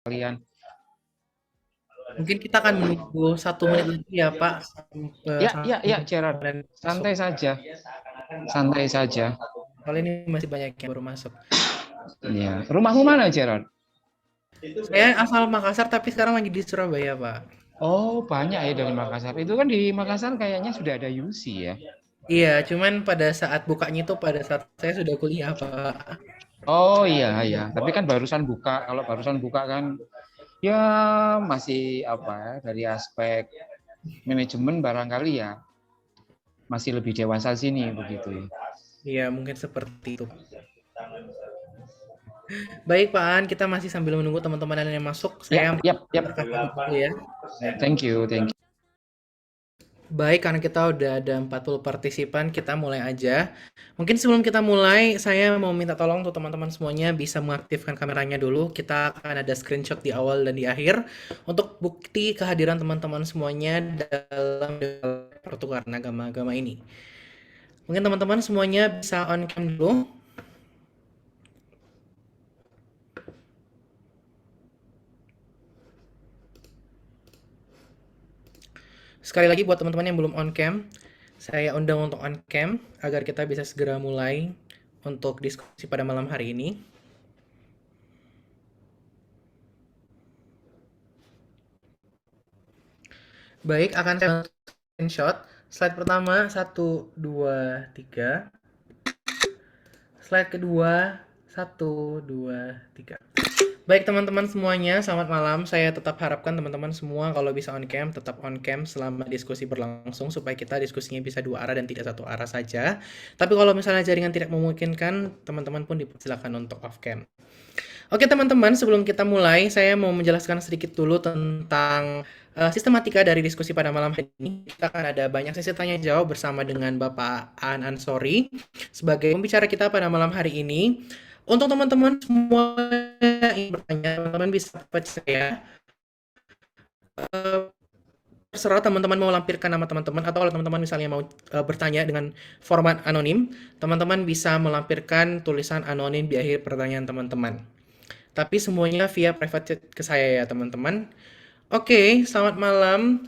kalian. Mungkin kita akan menunggu 1 menit lagi ya Pak, Ya, Gerard. sampai masuk. Santai saja. Santai saja. Soalnya ini masih banyak yang baru masuk. Ya. Rumahmu mana, Gerard? Saya asal Makassar tapi sekarang lagi di Surabaya Pak. Oh, banyak ya dari Makassar. Itu kan di Makassar kayaknya sudah ada UC ya. Iya, cuman pada saat bukanya itu pada saat saya sudah kuliah Pak. Oh iya. Tapi kan barusan buka. Kalau barusan buka kan ya masih apa ya, dari aspek manajemen barangkali ya masih lebih dewasa sini begitu ya. Iya, mungkin seperti itu. Baik Pak An, kita masih sambil menunggu teman-teman yang masuk. Saya Yap. perkenalkan dulu ya. Baik. Thank you. Baik, karena kita udah ada 40 partisipan, kita mulai aja. Mungkin sebelum kita mulai, saya mau minta tolong untuk teman-teman semuanya bisa mengaktifkan kameranya dulu. Kita akan ada screenshot di awal dan di akhir untuk bukti kehadiran teman-teman semuanya dalam pertukaran agama-agama ini. Mungkin teman-teman semuanya bisa on cam dulu. Sekali lagi buat teman-teman yang belum on cam, saya undang untuk on cam agar kita bisa segera mulai untuk diskusi pada malam hari ini. Baik, akan saya screenshot. Slide pertama, 1, 2, 3. Slide kedua, 1, 2, 3. Baik teman-teman semuanya, selamat malam. Saya tetap harapkan teman-teman semua kalau bisa on cam, tetap on cam selama diskusi berlangsung supaya kita diskusinya bisa dua arah dan tidak satu arah saja. Tapi kalau misalnya jaringan tidak memungkinkan, teman-teman pun dipersilakan untuk off cam. Oke teman-teman, sebelum kita mulai, saya mau menjelaskan sedikit dulu tentang sistematika dari diskusi pada malam hari ini. Kita akan ada banyak sesi tanya jawab bersama dengan Bapak Aan Ansori sebagai pembicara kita pada malam hari ini. Untuk teman-teman semua yang ingin bertanya, teman-teman bisa percaya. Terserah teman-teman mau lampirkan nama teman-teman atau kalau teman-teman misalnya mau bertanya dengan format anonim, teman-teman bisa melampirkan tulisan anonim di akhir pertanyaan teman-teman. Tapi semuanya via private chat ke saya ya teman-teman. Oke, selamat malam.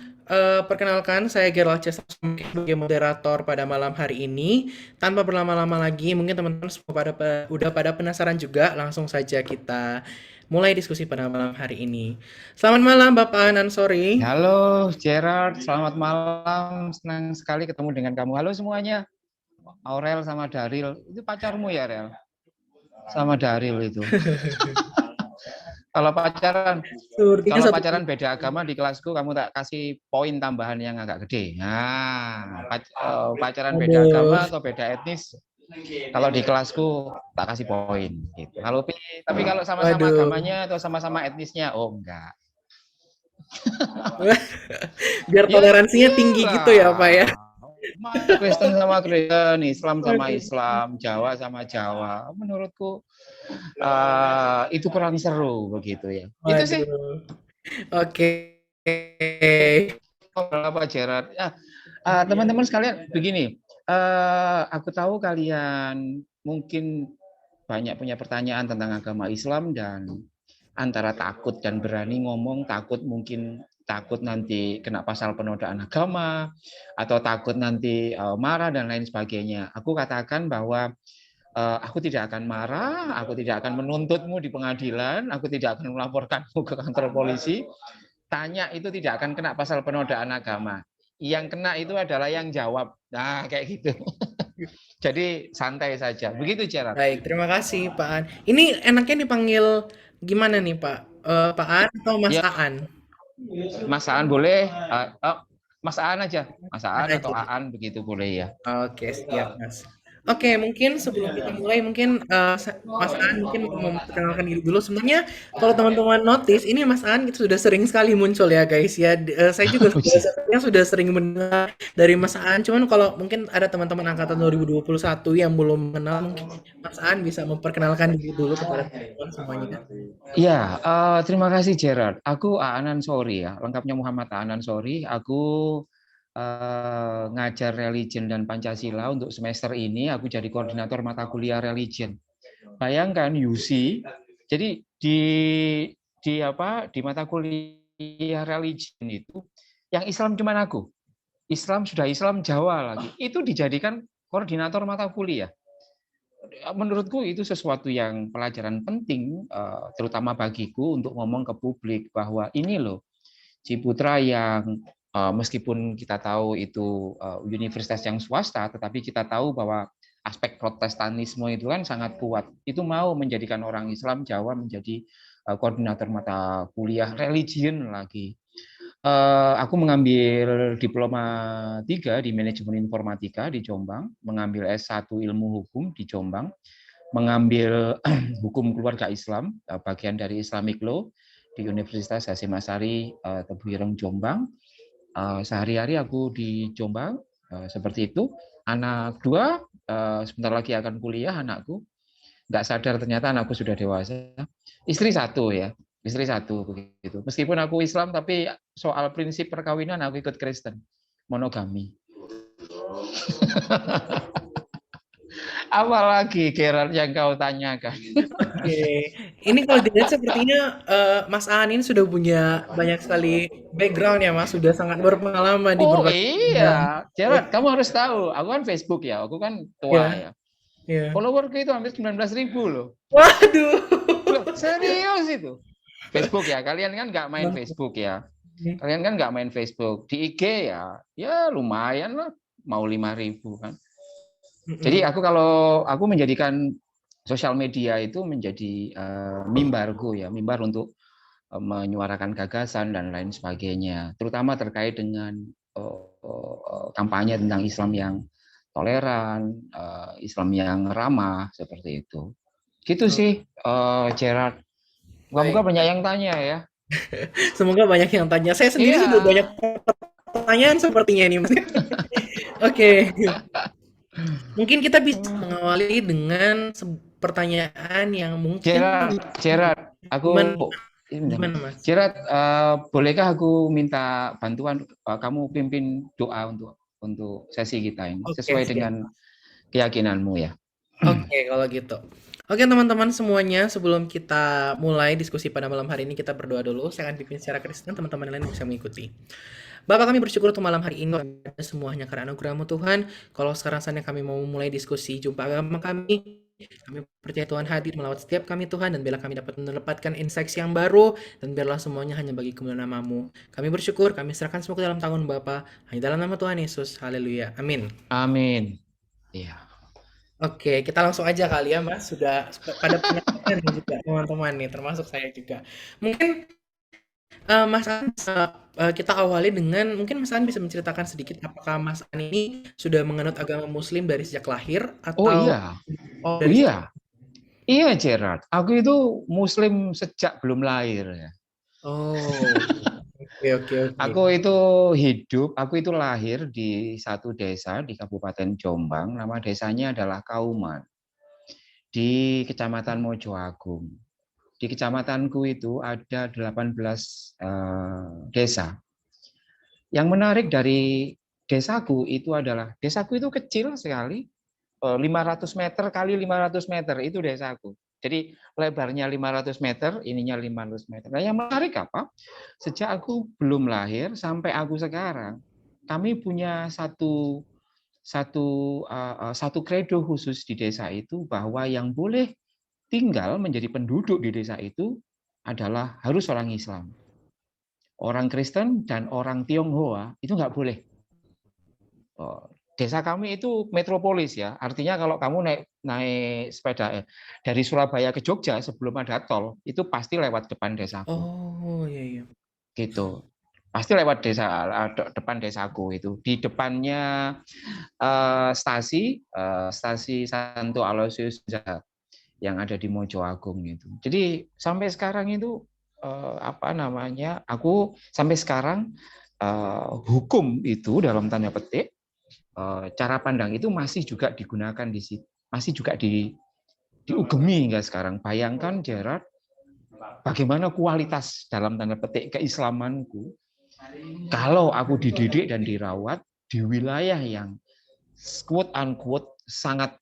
Perkenalkan, saya Gerald Cesar sebagai moderator pada malam hari ini. Tanpa berlama-lama lagi, mungkin teman-teman udah pada penasaran juga, langsung saja kita mulai diskusi pada malam hari ini. Selamat malam Bapak Ansori. Halo Gerard, selamat malam. Senang sekali ketemu dengan kamu. Halo semuanya. Aurel sama Daril. Itu pacarmu ya, Rel? Sama Daril itu. Kalau pacaran beda agama di kelasku kamu tak kasih poin tambahan yang agak gede. Nah, pacaran beda agama atau beda etnis kalau di kelasku tak kasih poin gitu. Tapi kalau sama-sama agamanya atau sama-sama etnisnya, oh enggak. Biar toleransinya tinggi gitu ya Pak ya. Kristen sama Kristen, Islam sama Islam, Jawa sama Jawa. Menurutku itu kurang seru begitu ya. Itu sih. Oke. Apa Gerard? Teman-teman sekalian begini. Aku tahu kalian mungkin banyak punya pertanyaan tentang agama Islam dan antara takut dan berani ngomong, takut nanti kena pasal penodaan agama atau takut nanti marah dan lain sebagainya. Aku katakan bahwa aku tidak akan marah, aku tidak akan menuntutmu di pengadilan, aku tidak akan melaporkanmu ke kantor polisi. Tanya itu tidak akan kena pasal penodaan agama. Yang kena itu adalah yang jawab. Nah, kayak gitu. Jadi santai saja. Begitu, Gerard. Baik, terima kasih Pak An. Ini enaknya dipanggil gimana nih Pak? Pak An atau Mas Ya, Aan? Mas Aan boleh. Mas Aan aja. Mas Aan Aan atau aja. Aan begitu boleh ya. Oke, siap Mas. Oke, mungkin sebelum kita mulai, mungkin Mas Aan mungkin mau memperkenalkan diri dulu. Sebenarnya kalau teman-teman notice, ini Mas Aan itu sudah sering sekali muncul ya guys ya. Saya juga sudah sering mendengar dari Mas Aan. Cuman kalau mungkin ada teman-teman angkatan 2021 yang belum kenal, mungkin Mas Aan bisa memperkenalkan diri dulu kepada teman-teman semuanya. Ya, terima kasih Gerard. Aku Aan Ansori ya, lengkapnya Muhammad Aan Ansori. Aku ngajar religion dan Pancasila untuk semester ini. Aku jadi koordinator mata kuliah religion. Bayangkan UC, jadi di di mata kuliah religion itu yang Islam cuma aku. Islam sudah Islam Jawa lagi. Itu dijadikan koordinator mata kuliah. Menurutku itu sesuatu yang pelajaran penting, terutama bagiku untuk ngomong ke publik bahwa ini loh Ciputra yang meskipun kita tahu itu universitas yang swasta, tetapi kita tahu bahwa aspek protestanisme itu kan sangat kuat. Itu mau menjadikan orang Islam Jawa menjadi koordinator mata kuliah religion lagi. Aku mengambil diploma 3 di manajemen informatika di Jombang, mengambil S1 ilmu hukum di Jombang, mengambil hukum keluarga Islam, bagian dari Islamic Law di Universitas Hasyim Asy'ari Tebu Ireng Jombang. Sehari-hari aku di Jombang, seperti itu. Anak 2 sebentar lagi akan kuliah anakku. Nggak sadar ternyata anakku sudah dewasa. Istri 1 ya, istri 1 begitu. Meskipun aku Islam, tapi soal prinsip perkawinan aku ikut Kristen, monogami. Apalagi Gerard yang kau tanyakan? Oke, ini kalau dilihat sepertinya Mas Aan ini sudah punya banyak sekali background ya Mas, sudah sangat berpengalaman di Oh berbagai bidang. iya, Gerard, kamu harus tahu. Aku kan Facebook ya, aku kan tua Ya, ya. ya. Followerku itu hampir 19.000 loh. Waduh. Loh, serius itu. Facebook ya, kalian kan nggak main Facebook ya. Kalian kan nggak main Facebook. Di IG ya lumayan lah, mau 5.000 kan. Jadi kalau aku menjadikan sosial media itu menjadi mimbarku ya, mimbar untuk menyuarakan gagasan dan lain sebagainya, terutama terkait dengan kampanye tentang Islam yang toleran, Islam yang ramah seperti itu. Gitu sih, Gerard. Moga-moga Baik. banyak yang tanya ya. Semoga banyak yang tanya. Saya sendiri Iya. sudah banyak pertanyaan sepertinya ini Mas. Oke. Mungkin kita bisa mengawali dengan pertanyaan yang mungkin Gerard, gimana, aku gimana Mas? Gerard, bolehkah aku minta bantuan kamu pimpin doa untuk sesi kita ini Oke, sesuai siap. dengan keyakinanmu ya. Oke, kalau gitu. Oke, teman-teman semuanya, sebelum kita mulai diskusi pada malam hari ini, kita berdoa dulu. Saya akan pimpin secara Kristen, teman-teman yang lain bisa mengikuti. Bapak, kami bersyukur untuk malam hari ini, semuanya karena anugerah-Mu Tuhan. Kalau sekarang saatnya kami mau mulai diskusi jumpa agama kami percaya Tuhan hadir melawat setiap kami Tuhan, dan biarlah kami dapat mendapatkan insights yang baru, dan biarlah semuanya hanya bagi kemuliaan nama-Mu. Kami bersyukur, kami serahkan semua ke dalam tangan Bapa, hanya dalam nama Tuhan Yesus. Haleluya. Amin. Amin. Iya. Oke, kita langsung aja kali ya, Mas. Sudah pada penanya nih juga teman-teman nih, termasuk saya juga. Mungkin Mas An bisa kita awali dengan mungkin Mas An bisa menceritakan sedikit apakah Mas An ini sudah menganut agama Muslim dari sejak lahir Oh atau iya, dari iya, iya Gerard. Aku itu Muslim sejak belum lahir ya. Oh, oke oke oke. Aku itu lahir di satu desa di Kabupaten Jombang. Nama desanya adalah Kauman di Kecamatan Mojoagung. Di kecamatanku itu ada 18 desa. Yang menarik dari desaku itu adalah, desaku itu kecil sekali, 500 meter kali 500 meter, itu desaku. Jadi lebarnya 500 meter, ininya 500 meter. Nah yang menarik apa? Sejak aku belum lahir sampai aku sekarang, kami punya satu kredo khusus di desa itu, bahwa yang boleh tinggal menjadi penduduk di desa itu adalah harus orang Islam. Orang Kristen dan orang Tionghoa itu nggak boleh. Desa kami itu metropolis ya, artinya kalau kamu naik sepeda dari Surabaya ke Jogja sebelum ada tol, itu pasti lewat depan desaku. Oh, iya iya. Gitu. Pasti lewat depan desaku itu. Di depannya stasi Santo Aloysius yang ada di Mojoagung itu. Jadi sampai sekarang itu aku sampai sekarang hukum itu dalam tanda petik, cara pandang itu masih juga digunakan di situ, masih juga diugemi hingga sekarang. Bayangkan Gerard, bagaimana kualitas dalam tanda petik keislamanku kalau aku dididik dan dirawat di wilayah yang quote unquote sangat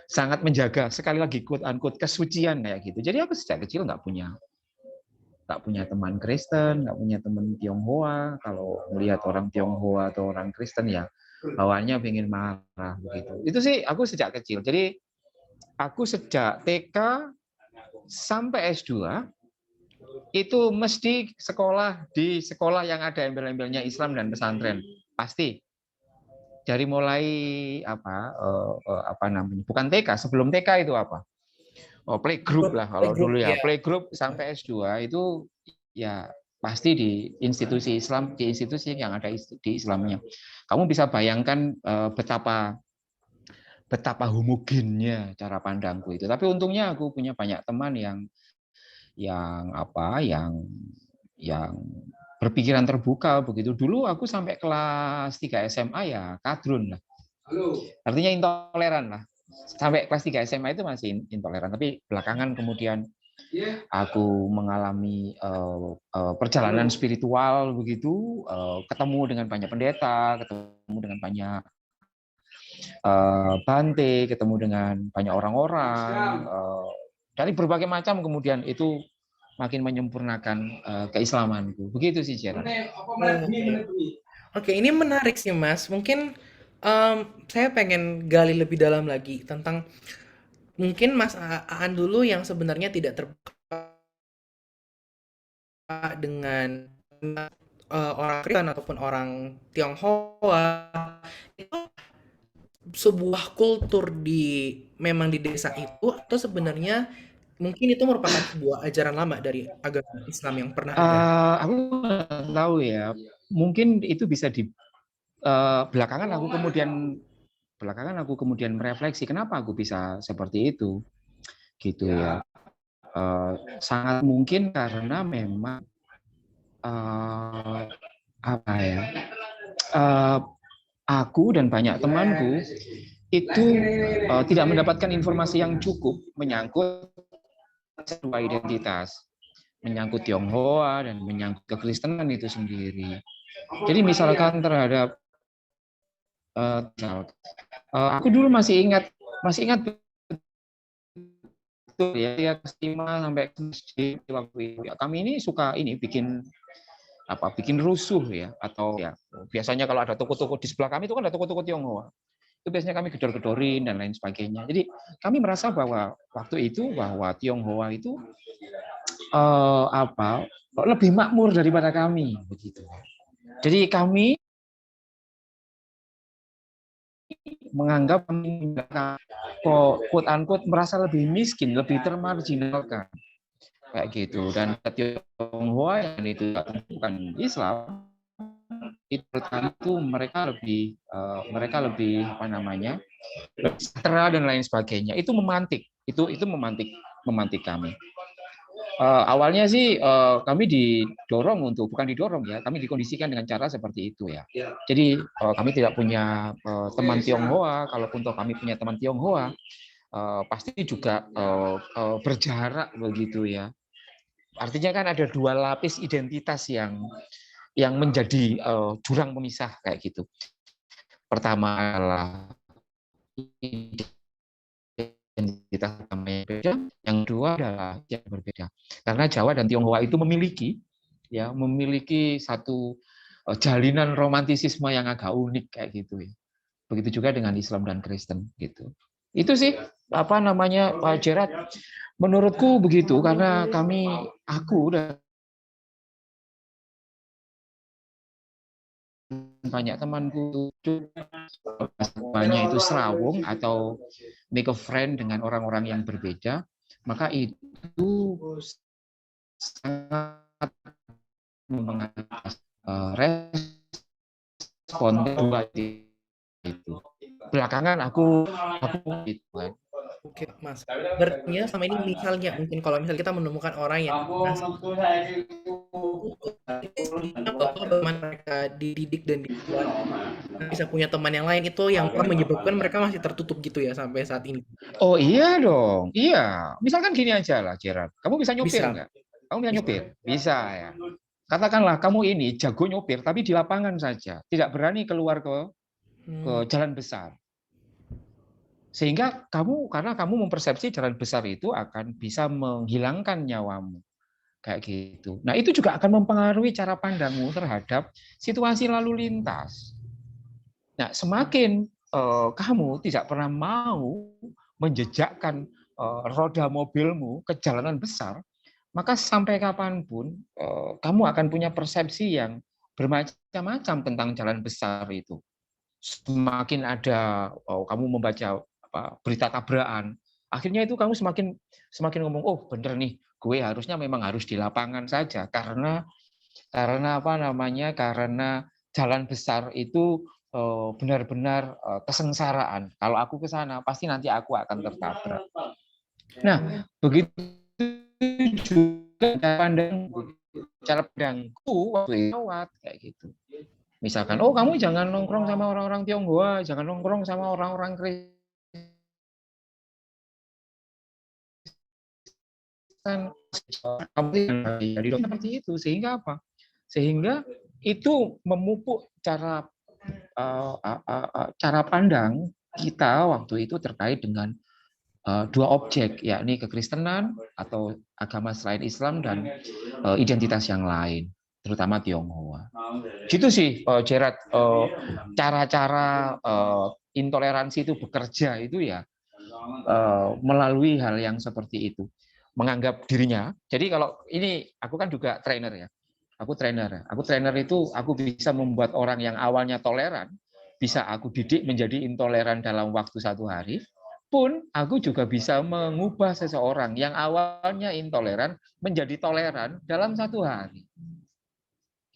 sangat menjaga, sekali lagi quote unquote kesucian kayak gitu. Jadi aku sejak kecil nggak punya nggak punya teman Kristen, nggak punya teman Tionghoa. Kalau melihat orang Tionghoa atau orang Kristen ya bawaannya pengen marah begitu. Itu sih aku sejak kecil. Jadi aku sejak TK sampai S2 itu mesti sekolah di sekolah yang ada embel-embelnya Islam dan pesantren. Pasti. Dari mulai apa namanya? Bukan TK, sebelum TK itu apa? Oh, playgroup lah kalau Playgroup, dulu ya. ya. Playgroup sampai S2 itu ya pasti di institusi Islam, di institusi yang ada di Islamnya. Kamu bisa bayangkan betapa homogennya cara pandangku itu. Tapi untungnya aku punya banyak teman yang berpikiran terbuka begitu. Dulu aku sampai kelas 3 SMA ya kadrun lah. Artinya intoleran lah. Sampai kelas 3 SMA itu masih intoleran, tapi belakangan kemudian aku mengalami perjalanan spiritual begitu, ketemu dengan banyak pendeta, ketemu dengan banyak Bante, ketemu dengan banyak orang-orang dari berbagai macam, kemudian itu makin menyempurnakan keislamanku. Begitu sih, Gerard. Oke, ini menarik sih Mas. Mungkin saya pengen gali lebih dalam lagi tentang mungkin Mas Aan dulu yang sebenarnya tidak terbuka dengan orang Kristen ataupun orang Tionghoa itu sebuah kultur memang di desa itu atau sebenarnya mungkin itu merupakan sebuah ajaran lama dari agama Islam yang pernah ada. Aku nggak tahu ya. Mungkin itu bisa di belakangan aku kemudian merefleksi kenapa aku bisa seperti itu, gitu ya. Sangat mungkin karena memang apa ya? Aku dan banyak temanku itu tidak mendapatkan informasi yang cukup menyangkut sebuah identitas, menyangkut Tionghoa dan menyangkut kekristenan itu sendiri. Jadi misalkan terhadap aku dulu masih ingat betul ya kelas 5 sampai SD waktu itu. Ya, kami ini suka bikin rusuh ya, atau ya biasanya kalau ada toko-toko di sebelah kami itu kan ada toko-toko Tionghoa. Itu biasanya kami gedor-gedorin dan lain sebagainya. Jadi kami merasa bahwa waktu itu bahwa Tionghoa itu lebih makmur daripada kami begitu. Jadi kami menganggap quote unquote merasa lebih miskin, lebih termarginalkan kayak gitu. Dan Tionghoa yang itu bukan Islam itu mereka lebih apa namanya sejahtera dan lain sebagainya. Itu memantik kami. Awalnya sih kami bukan didorong ya, kami dikondisikan dengan cara seperti itu ya. Jadi kami tidak punya teman Tionghoa, kalaupun kami punya teman Tionghoa, pasti juga berjarak begitu ya. Artinya kan ada dua lapis identitas yang menjadi jurang pemisah kayak gitu. Pertama adalah identitas yang berbeda, yang kedua adalah yang berbeda. Karena Jawa dan Tionghoa itu memiliki satu jalinan romantisisme yang agak unik kayak gitu ya. Begitu juga dengan Islam dan Kristen gitu. Itu sih apa namanya Pak Gerard. Menurutku begitu karena aku dan banyak temanku banyak itu serawung atau make a friend dengan orang-orang yang berbeda, maka itu sangat mempengaruhi respon itu. Belakangan aku gitu kan. Oke, Mas. Berarti sama ini misalnya mungkin kalau misal kita menemukan orang yang bagaimana mereka dididik dan dibuat bisa punya teman yang lain itu yang menyebabkan mereka masih tertutup gitu ya sampai saat ini. Oh iya dong, iya. Misalkan gini aja lah, Gerard. Kamu bisa nyopir Bisa. nggak? Kamu bisa nyopir? Bisa ya. Katakanlah kamu ini jago nyopir, tapi di lapangan saja, tidak berani keluar ke jalan besar. Sehingga karena kamu mempersepsi jalan besar itu akan bisa menghilangkan nyawamu. kayak gitu. Nah, itu juga akan mempengaruhi cara pandangmu terhadap situasi lalu lintas. Nah, semakin kamu tidak pernah mau menjejakkan roda mobilmu ke jalanan besar, maka sampai kapanpun kamu akan punya persepsi yang bermacam-macam tentang jalan besar itu. Semakin ada kamu membaca berita tabrakan, akhirnya itu kamu semakin ngomong, oh bener nih, gue harusnya memang harus di lapangan saja karena karena jalan besar itu benar-benar kesengsaraan. Kalau aku ke sana pasti nanti aku akan tertabrak. Nah, begitu juga cara pandangku waktu itu kayak gitu. Misalkan, oh kamu jangan nongkrong sama orang-orang Tionghoa, jangan nongkrong sama orang-orang Kristen. Kamu jadi seperti itu, sehingga apa? Sehingga itu memupuk cara pandang kita waktu itu terkait dengan dua objek, yakni kekristenan atau agama selain Islam dan identitas yang lain, terutama Tionghoa. Gitu sih, Gerard, cara-cara intoleransi itu bekerja itu ya melalui hal yang seperti itu. Menganggap dirinya, jadi kalau ini aku kan juga trainer ya. Aku trainer itu aku bisa membuat orang yang awalnya toleran, bisa aku didik menjadi intoleran dalam waktu 1 hari, pun aku juga bisa mengubah seseorang yang awalnya intoleran menjadi toleran dalam 1 hari.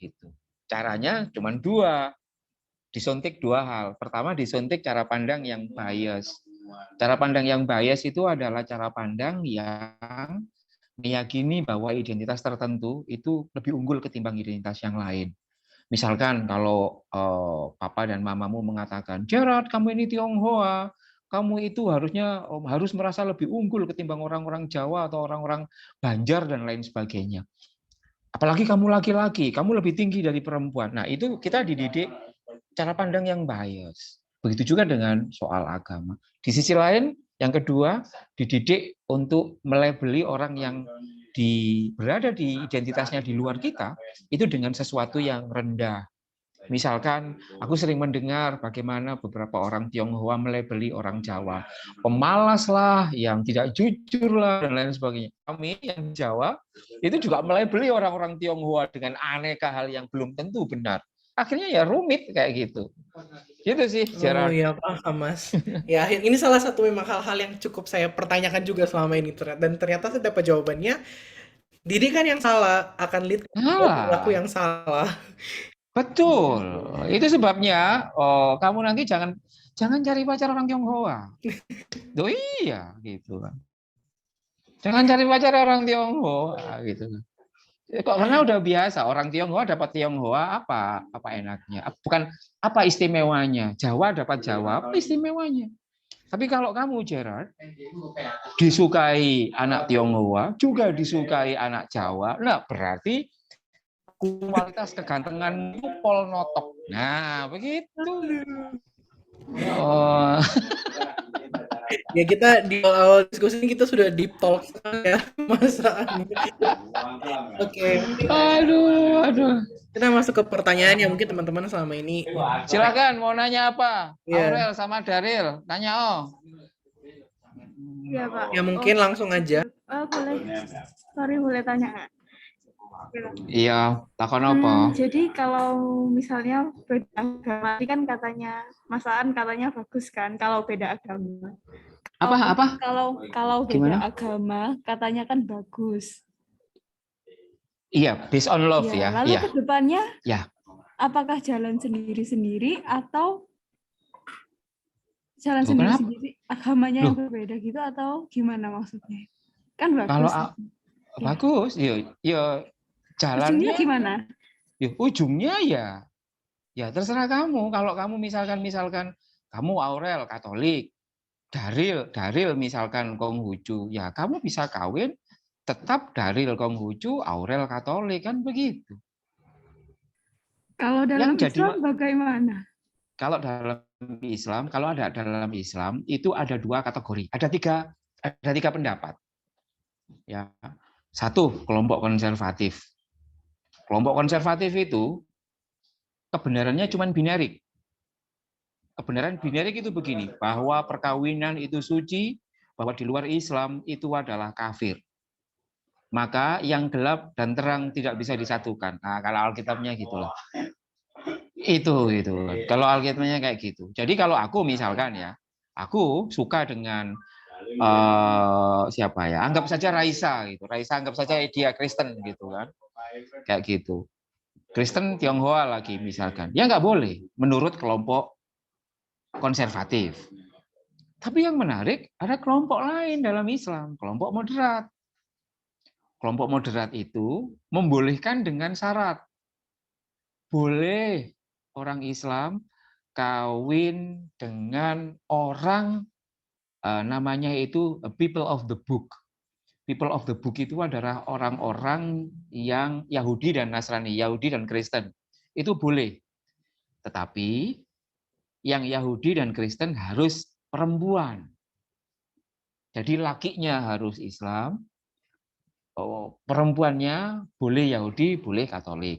Gitu. Caranya cuma 2, disuntik 2 hal. Pertama, disuntik cara pandang yang bias. Cara pandang yang bias itu adalah cara pandang yang meyakini bahwa identitas tertentu itu lebih unggul ketimbang identitas yang lain. Misalkan kalau papa dan mamamu mengatakan, Gerard, kamu ini Tionghoa, kamu itu harus merasa lebih unggul ketimbang orang-orang Jawa atau orang-orang Banjar dan lain sebagainya. Apalagi kamu laki-laki, kamu lebih tinggi dari perempuan. Nah, itu kita dididik cara pandang yang bias. Begitu juga dengan soal agama. Di sisi lain, yang kedua, dididik untuk melabeli orang yang berada di identitasnya di luar kita, itu dengan sesuatu yang rendah. Misalkan, aku sering mendengar bagaimana beberapa orang Tionghoa melabeli orang Jawa. Pemalas lah, yang tidak jujur lah, dan lain sebagainya. Kami yang Jawa, itu juga melabeli orang-orang Tionghoa dengan aneka hal yang belum tentu benar. Akhirnya ya rumit kayak gitu. Gitu sih, Oh Gerard. ya, paham Mas. Ya, ini salah satu memang hal-hal yang cukup saya pertanyakan juga selama ini dan ternyata saya dapat jawabannya. Didikan yang salah akan lead ke perilaku Nah, yang salah. betul. Itu sebabnya kamu nanti jangan cari pacar orang Tionghoa. Duh iya, gitu kan. Jangan cari pacar orang Tionghoa, gitu kan. Kok karena udah biasa orang Tionghoa dapat Tionghoa apa enaknya? Bukan apa istimewanya? Jawa dapat Jawa, apa istimewanya? Tapi kalau kamu Gerard disukai anak Tionghoa, juga disukai anak Jawa, nah berarti kualitas kegantengan itu pol notok. Nah, begitu. Oh, Ya kita di awal diskusi ini kita sudah deep talk ya masa. Oke, mungkin aduh. kita masuk ke pertanyaan yang mungkin teman-teman selama ini Silakan mau nanya apa? ya, Aurel sama Daril, tanya oh. Iya, Pak. ya mungkin langsung aja. Boleh. Sorry, boleh tanya nggak? Iya, takon apa? Jadi kalau misalnya beda agama, ini kan katanya, Masaan katanya bagus kan kalau beda agama. Apa? Kalau beda Gimana? agama, katanya kan bagus. Iya, based on love ya. Lalu Iya. ke depannya, Ya. apakah jalan sendiri-sendiri atau jalan Loh, kenapa? sendiri-sendiri, agamanya yang Loh, berbeda gitu atau gimana maksudnya? Kan kalau bagus. bagus, ya Ujungnya jalannya, gimana? ya ujungnya ya terserah kamu. Kalau kamu misalkan kamu Aurel Katolik, Daril misalkan Konghucu, ya kamu bisa kawin tetap Daril Konghucu, Aurel Katolik kan begitu. Kalau dalam Islam bagaimana? Kalau ada dalam Islam itu ada 2 kategori, ada tiga pendapat. Ya, Satu, kelompok konservatif. Kelompok konservatif itu kebenarannya cuma binerik. Kebenaran binerik itu begini, bahwa perkawinan itu suci, bahwa di luar Islam itu adalah kafir. Maka yang gelap dan terang tidak bisa disatukan. Nah, kalau Alkitabnya gitulah. Itu. Kalau Alkitabnya kayak gitu. Jadi kalau aku misalkan ya, aku suka dengan siapa ya? Anggap saja Raisa gitu. Raisa anggap saja dia Kristen gitu kan. Kayak gitu. Kristen Tionghoa lagi misalkan. Ya nggak boleh menurut kelompok konservatif. Tapi yang menarik ada kelompok lain dalam Islam, kelompok moderat. Kelompok moderat itu membolehkan dengan syarat. Boleh orang Islam kawin dengan orang namanya itu people of the book. People of the book itu adalah orang-orang yang Yahudi dan Nasrani, Yahudi dan Kristen. Itu boleh. Tetapi yang Yahudi dan Kristen harus perempuan. Jadi lakinya harus Islam, perempuannya boleh Yahudi, boleh Katolik,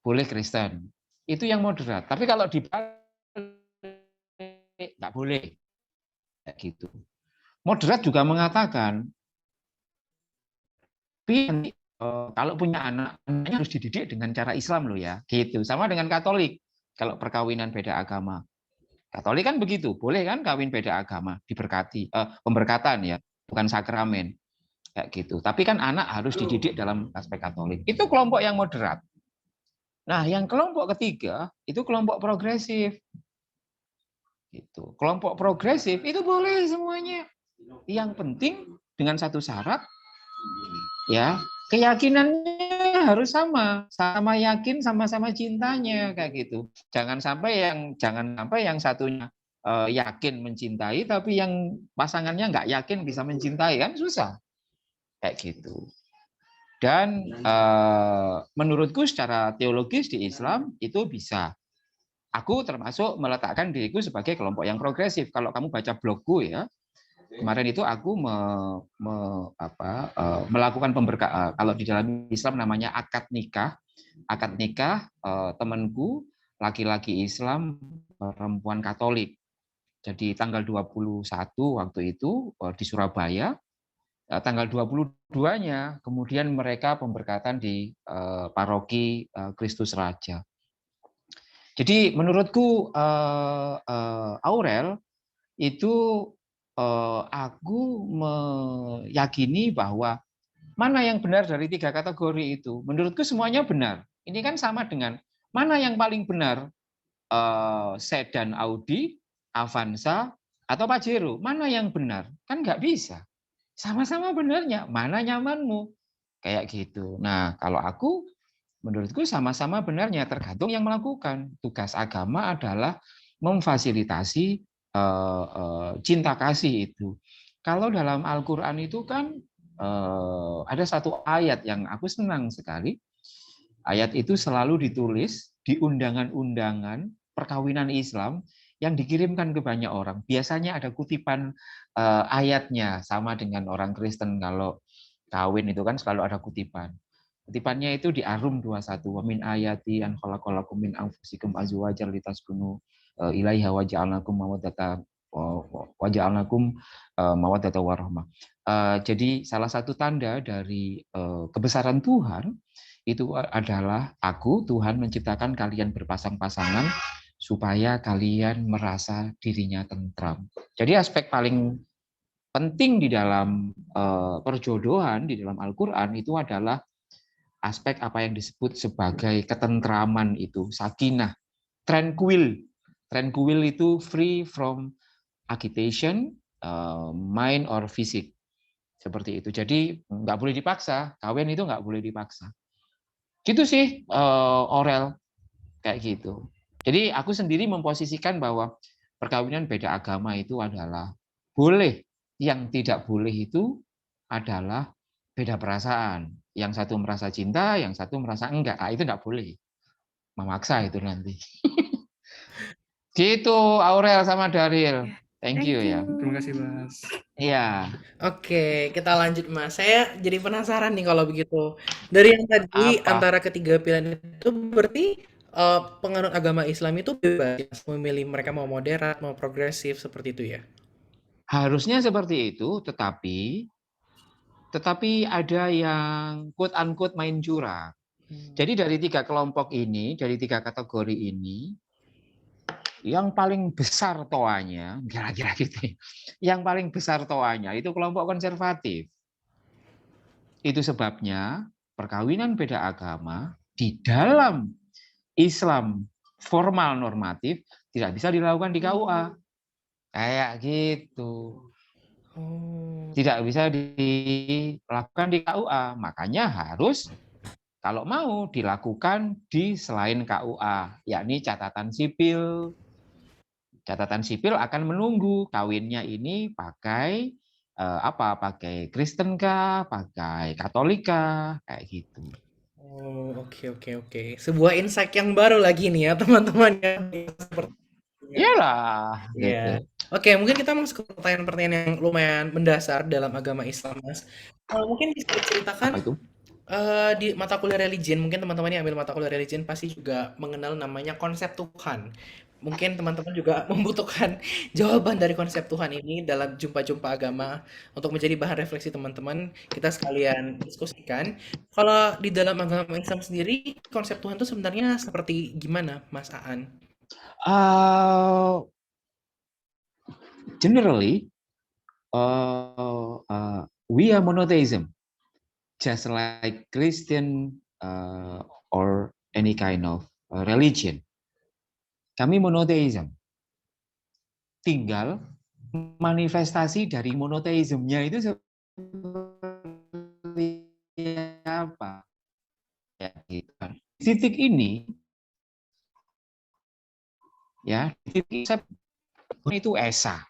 boleh Kristen. Itu yang moderat. Tapi kalau dibalik nggak boleh. Kayak gitu. Moderat juga mengatakan tapi kalau punya anak, anaknya harus dididik dengan cara Islam loh ya, gitu. Sama dengan Katolik, kalau perkawinan beda agama. Katolik kan begitu, boleh kan kawin beda agama, diberkati, pemberkatan ya, bukan sakramen, kayak gitu. Tapi kan anak harus dididik dalam aspek Katolik. Itu kelompok yang moderat. Nah, yang kelompok ketiga itu kelompok progresif. Gitu. Kelompok progresif itu boleh semuanya. Yang penting dengan satu syarat, ya keyakinannya harus sama yakin, sama-sama cintanya kayak gitu. Jangan sampai yang satunya yakin mencintai, tapi yang pasangannya nggak yakin bisa mencintai, kan susah kayak gitu. Dan menurutku secara teologis di Islam itu bisa. Aku termasuk meletakkan diriku sebagai kelompok yang progresif. Kalau kamu baca blogku ya, kemarin itu aku melakukan pemberkatan. Kalau di dalam Islam namanya akad nikah. Akad nikah temanku laki-laki Islam, perempuan Katolik. Jadi tanggal 21 waktu itu di Surabaya, tanggal 22-nya kemudian mereka pemberkatan di paroki Kristus Raja. Jadi menurutku Aurel itu aku meyakini bahwa mana yang benar dari tiga kategori itu. Menurutku semuanya benar. Ini kan sama dengan mana yang paling benar, sedan Audi, Avanza, atau Pajero. Mana yang benar? Kan nggak bisa. Sama-sama benarnya. Mana nyamanmu? Kayak gitu. Nah, kalau aku, menurutku sama-sama benarnya. Tergantung yang melakukan. Tugas agama adalah memfasilitasi cinta kasih itu. Kalau dalam Al-Quran itu kan ada satu ayat yang aku senang sekali. Ayat itu selalu ditulis di undangan-undangan perkawinan Islam yang dikirimkan ke banyak orang. Biasanya ada kutipan ayatnya, sama dengan orang Kristen kalau kawin itu kan selalu ada kutipan. Kutipannya itu di Ar-Rum 21. Wa min ayati an khalaqalakum min anfusikum azwajan litaskunu ilaiha wa ja'alnakum mawaddatan wa ja'alnakum mawaddatan warahmah. Jadi salah satu tanda dari kebesaran Tuhan itu adalah Tuhan menciptakan kalian berpasang-pasangan supaya kalian merasa dirinya tentram. Jadi aspek paling penting di dalam perjodohan di dalam Al-Quran itu adalah aspek apa yang disebut sebagai ketentraman itu, sakinah, tranquil. Tranquil itu free from agitation, mind or fisik. Seperti itu. Jadi nggak boleh dipaksa, kawin itu nggak boleh dipaksa. Gitu sih, Aurel, kayak gitu. Jadi aku sendiri memposisikan bahwa perkawinan beda agama itu adalah boleh. Yang tidak boleh itu adalah beda perasaan. Yang satu merasa cinta, yang satu merasa enggak. Itu enggak boleh. Memaksa itu nanti. Gitu, Aurel sama Daryl. Thank Thank you ya. you. Terima kasih, Mas. Iya. Oke, kita lanjut, Mas. Saya jadi penasaran nih kalau begitu. Dari yang tadi Apa? antara ketiga pilihan itu berarti penganut agama Islam itu bebas ya, memilih mereka mau moderat, mau progresif seperti itu ya. Harusnya seperti itu, tetapi ada yang quote unquote main curang. Jadi dari tiga kelompok ini, dari tiga kategori ini, yang paling besar toanya, kira-kira gitu, yang paling besar toanya itu kelompok konservatif. Itu sebabnya perkawinan beda agama di dalam Islam formal normatif tidak bisa dilakukan di KUA. Kayak gitu. Oh, Tidak bisa dilakukan di KUA. Makanya harus kalau mau dilakukan di selain KUA, yakni catatan sipil. Catatan sipil akan menunggu kawinnya ini pakai apa? Pakai Kristen kah, pakai Katolik kah, kayak gitu. oh, oke. Sebuah insight yang baru lagi nih ya, teman-teman ya. Sepertinya. Iyalah, gitu. Iya. Oke, mungkin kita masuk ke pertanyaan-pertanyaan yang lumayan mendasar dalam agama Islam, Mas. Mungkin bisa diceritakan Apa itu? di mata kuliah religion, mungkin teman-teman yang ambil mata kuliah religion pasti juga mengenal namanya konsep Tuhan. Mungkin teman-teman juga membutuhkan jawaban dari konsep Tuhan ini dalam jumpa-jumpa agama untuk menjadi bahan refleksi teman-teman. Kita sekalian diskusikan. Kalau di dalam agama Islam sendiri, konsep Tuhan itu sebenarnya seperti gimana, Mas Aan? Generally, we are monotheism, just like Christian or any kind of religion. Kami monotheism. Tinggal manifestasi dari monotheismnya itu seperti apa? Ya, gitu. Titik ini, ya, titik Tuhan itu esa.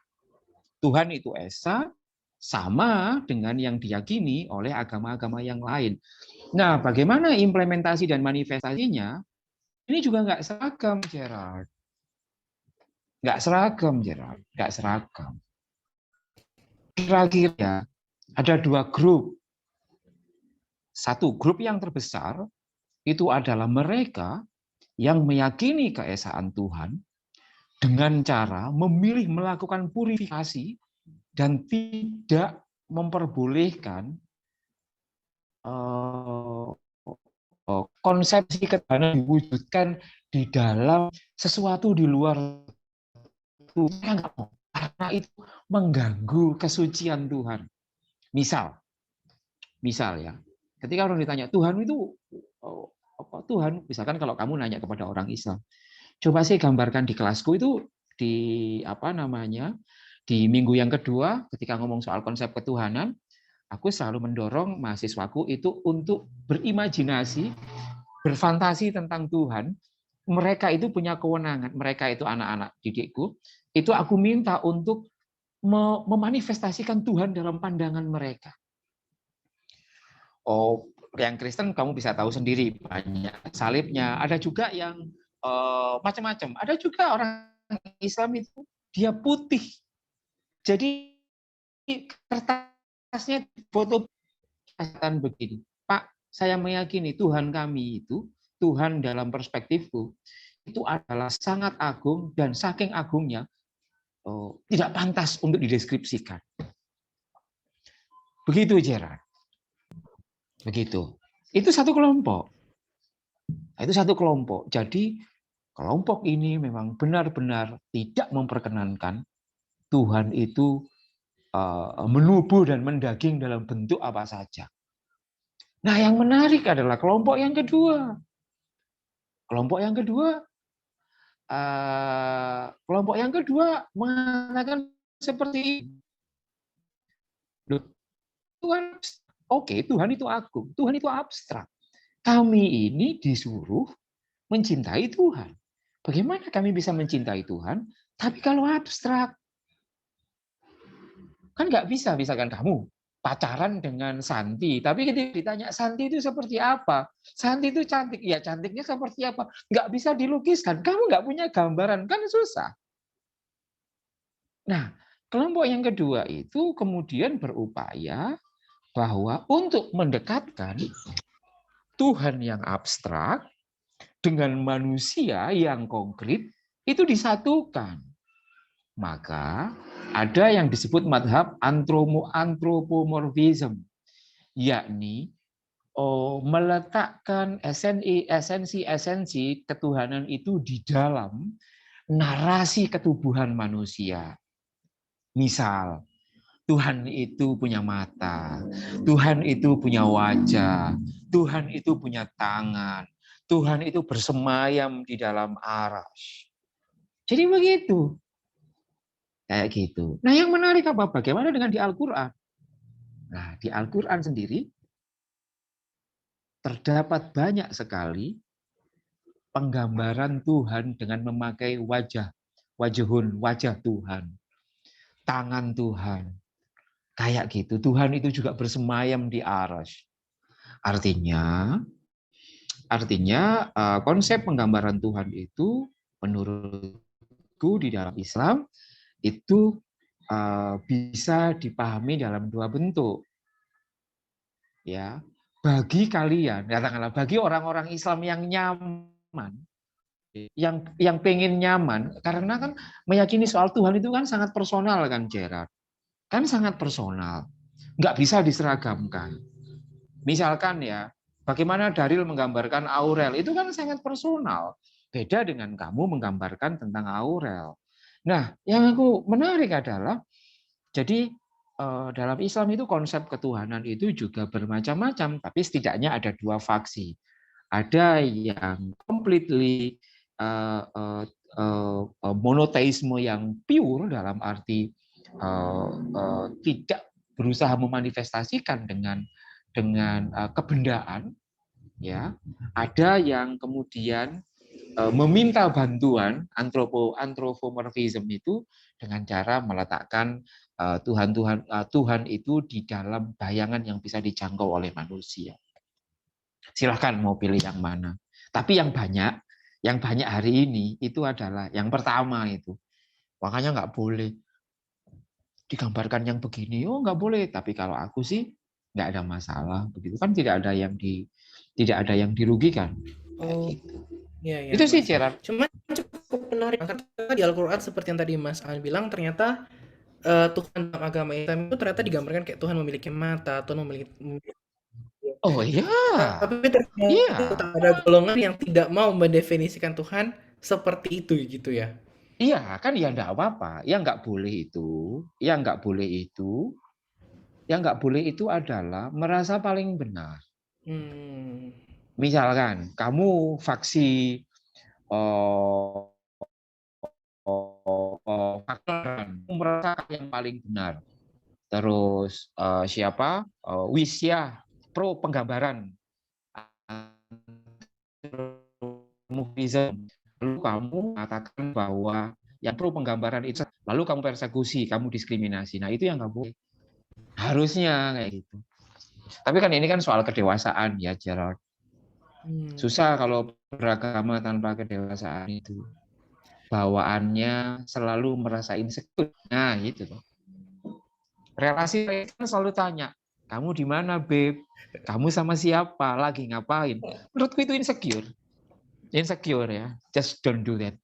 Tuhan itu esa, sama dengan yang diyakini oleh agama-agama yang lain. Nah, bagaimana implementasi dan manifestasinya? Ini juga nggak seragam, Gerald. Nggak seragam, Gerald. Nggak seragam. Kira-kira ada dua grup. Satu grup yang terbesar itu adalah mereka yang meyakini keesaan Tuhan dengan cara memilih melakukan purifikasi dan tidak memperbolehkan konsepsi ketuhanan diwujudkan di dalam sesuatu di luar Tuhan. Karena itu mengganggu kesucian Tuhan. Misal ya, ketika orang ditanya Tuhan itu apa Tuhan, misalkan kalau kamu nanya kepada orang Islam, coba sih gambarkan di kelasku itu di apa namanya di minggu yang kedua ketika ngomong soal konsep ketuhanan, aku selalu mendorong mahasiswaku itu untuk berimajinasi, berfantasi tentang Tuhan. Mereka itu punya kewenangan, mereka itu anak-anak didikku, itu aku minta untuk memanifestasikan Tuhan dalam pandangan mereka. Oh, yang Kristen kamu bisa tahu sendiri, banyak salibnya. Ada juga yang macam-macam. Ada juga orang Islam itu dia putih. Jadi kertasnya foto begini. Pak, saya meyakini Tuhan kami itu, Tuhan dalam perspektifku, itu adalah sangat agung dan saking agungnya tidak pantas untuk dideskripsikan. Begitu, Gerard. Begitu. Itu satu kelompok. Itu satu kelompok. Jadi kelompok ini memang benar-benar tidak memperkenankan Tuhan itu menubuh dan mendaging dalam bentuk apa saja. Nah, yang menarik adalah kelompok yang kedua. Kelompok yang kedua mengatakan seperti ini. Tuhan, oke, Tuhan itu agung, Tuhan itu abstrak. Kami ini disuruh mencintai Tuhan. Bagaimana kami bisa mencintai Tuhan, tapi kalau abstrak? Kan nggak bisa, misalkan kamu pacaran dengan Santi, tapi ketika ditanya Santi itu seperti apa? Santi itu cantik, ya cantiknya seperti apa? Nggak bisa dilukiskan, kamu nggak punya gambaran, kan susah. Nah, kelompok yang kedua itu kemudian berupaya bahwa untuk mendekatkan Tuhan yang abstrak dengan manusia yang konkret itu disatukan. Maka ada yang disebut madhab anthropomorphism, yakni meletakkan esensi ketuhanan itu di dalam narasi ketubuhan manusia. Misal, Tuhan itu punya mata, Tuhan itu punya wajah, Tuhan itu punya tangan, Tuhan itu bersemayam di dalam arasy. Jadi begitu. Kayak gitu. Nah, yang menarik apa? Bagaimana dengan di Al-Quran? Nah, di Al-Quran sendiri terdapat banyak sekali penggambaran Tuhan dengan memakai wajah Tuhan, tangan Tuhan. Kayak gitu. Tuhan itu juga bersemayam di arasy. Artinya konsep penggambaran Tuhan itu menurutku di dalam Islam itu bisa dipahami dalam dua bentuk. Ya, bagi kalian, katakanlah bagi orang-orang Islam yang nyaman, yang pengen nyaman, karena kan meyakini soal Tuhan itu kan sangat personal kan, Gerard. Kan sangat personal. Nggak bisa diseragamkan. Misalkan ya, bagaimana Daryl menggambarkan Aurel, itu kan sangat personal. Beda dengan kamu menggambarkan tentang Aurel. Nah, yang aku menarik adalah, jadi dalam Islam itu konsep ketuhanan itu juga bermacam-macam, tapi setidaknya ada dua faksi. Ada yang completely monoteisme yang pure dalam arti tidak berusaha memanifestasikan dengan kebendaan, ya. Ada yang kemudian meminta bantuan anthropomorphism itu dengan cara meletakkan Tuhan itu di dalam bayangan yang bisa dijangkau oleh manusia. Silahkan mau pilih yang mana. Tapi yang banyak hari ini itu adalah yang pertama itu. Makanya nggak boleh digambarkan yang begini. Oh nggak boleh. Tapi kalau aku sih nggak ada masalah. Begitu kan tidak ada yang dirugikan. Oh, gitu. iya, iya, Itu sih Mas. Gerard. Cuman cukup menarik karena di Al-Quran seperti yang tadi Mas An bilang, ternyata Tuhan dalam agama Islam itu ternyata digambarkan kayak Tuhan memiliki mata, Tuhan memiliki. Oh iya, Tapi ternyata iya, ada golongan yang tidak mau mendefinisikan Tuhan seperti itu gitu ya. iya kan ya enggak apa-apa. Yang nggak boleh itu adalah merasa paling benar. Hmm. Misalkan kamu faksi merasa yang paling benar. Terus siapa? Wisya pro penggambaran. Lalu kamu katakan bahwa yang pro penggambaran itu, lalu kamu persekusi, kamu diskriminasi. Nah itu yang nggak boleh. Harusnya kayak gitu. Tapi kan ini kan soal kedewasaan ya, Gerald. Susah kalau beragama tanpa kedewasaan itu. Bawaannya selalu merasa insecure. Nah, gitu tuh. Relasi kan selalu tanya, kamu di mana, Beb? Kamu sama siapa? Lagi ngapain? Menurutku itu insecure. Insecure ya. Just don't do that.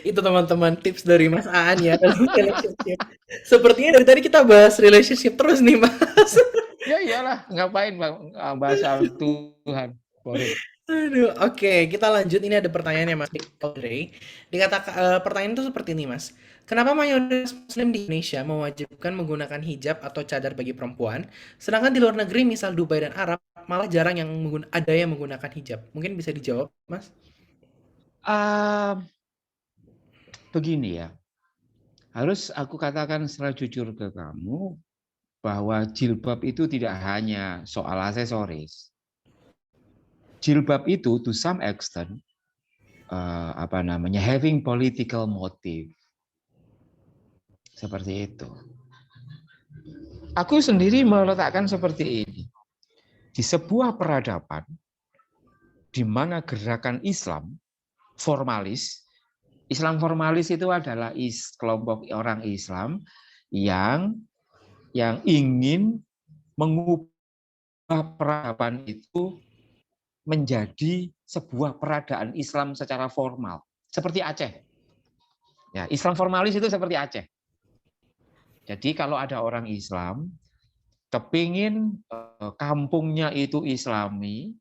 Itu teman-teman tips dari Mas Aan ya dalam relationship. Sepertinya dari tadi kita bahas relationship terus nih, Mas. Ya iyalah, ngapain bahas soal Tuhan. Boring. Aduh, oke, kita lanjut. Ini ada pertanyaannya Mas Audrey. Dikatakan pertanyaan itu seperti ini, Mas. Kenapa mayoritas Muslim di Indonesia mewajibkan menggunakan hijab atau cadar bagi perempuan, sedangkan di luar negeri, misal Dubai dan Arab, malah jarang ada yang menggunakan hijab? Mungkin bisa dijawab, Mas? Begini ya, harus aku katakan secara jujur ke kamu bahwa jilbab itu tidak hanya soal aksesoris. Jilbab itu to some extent having political motive. Seperti itu. Aku sendiri meletakkan seperti ini. Di sebuah peradaban di mana gerakan Islam formalis Islam formalis itu adalah kelompok orang Islam yang ingin mengubah peradaban itu menjadi sebuah peradaan Islam secara formal, seperti Aceh. Ya, Islam formalis itu seperti Aceh. Jadi kalau ada orang Islam kepingin kampungnya itu Islami,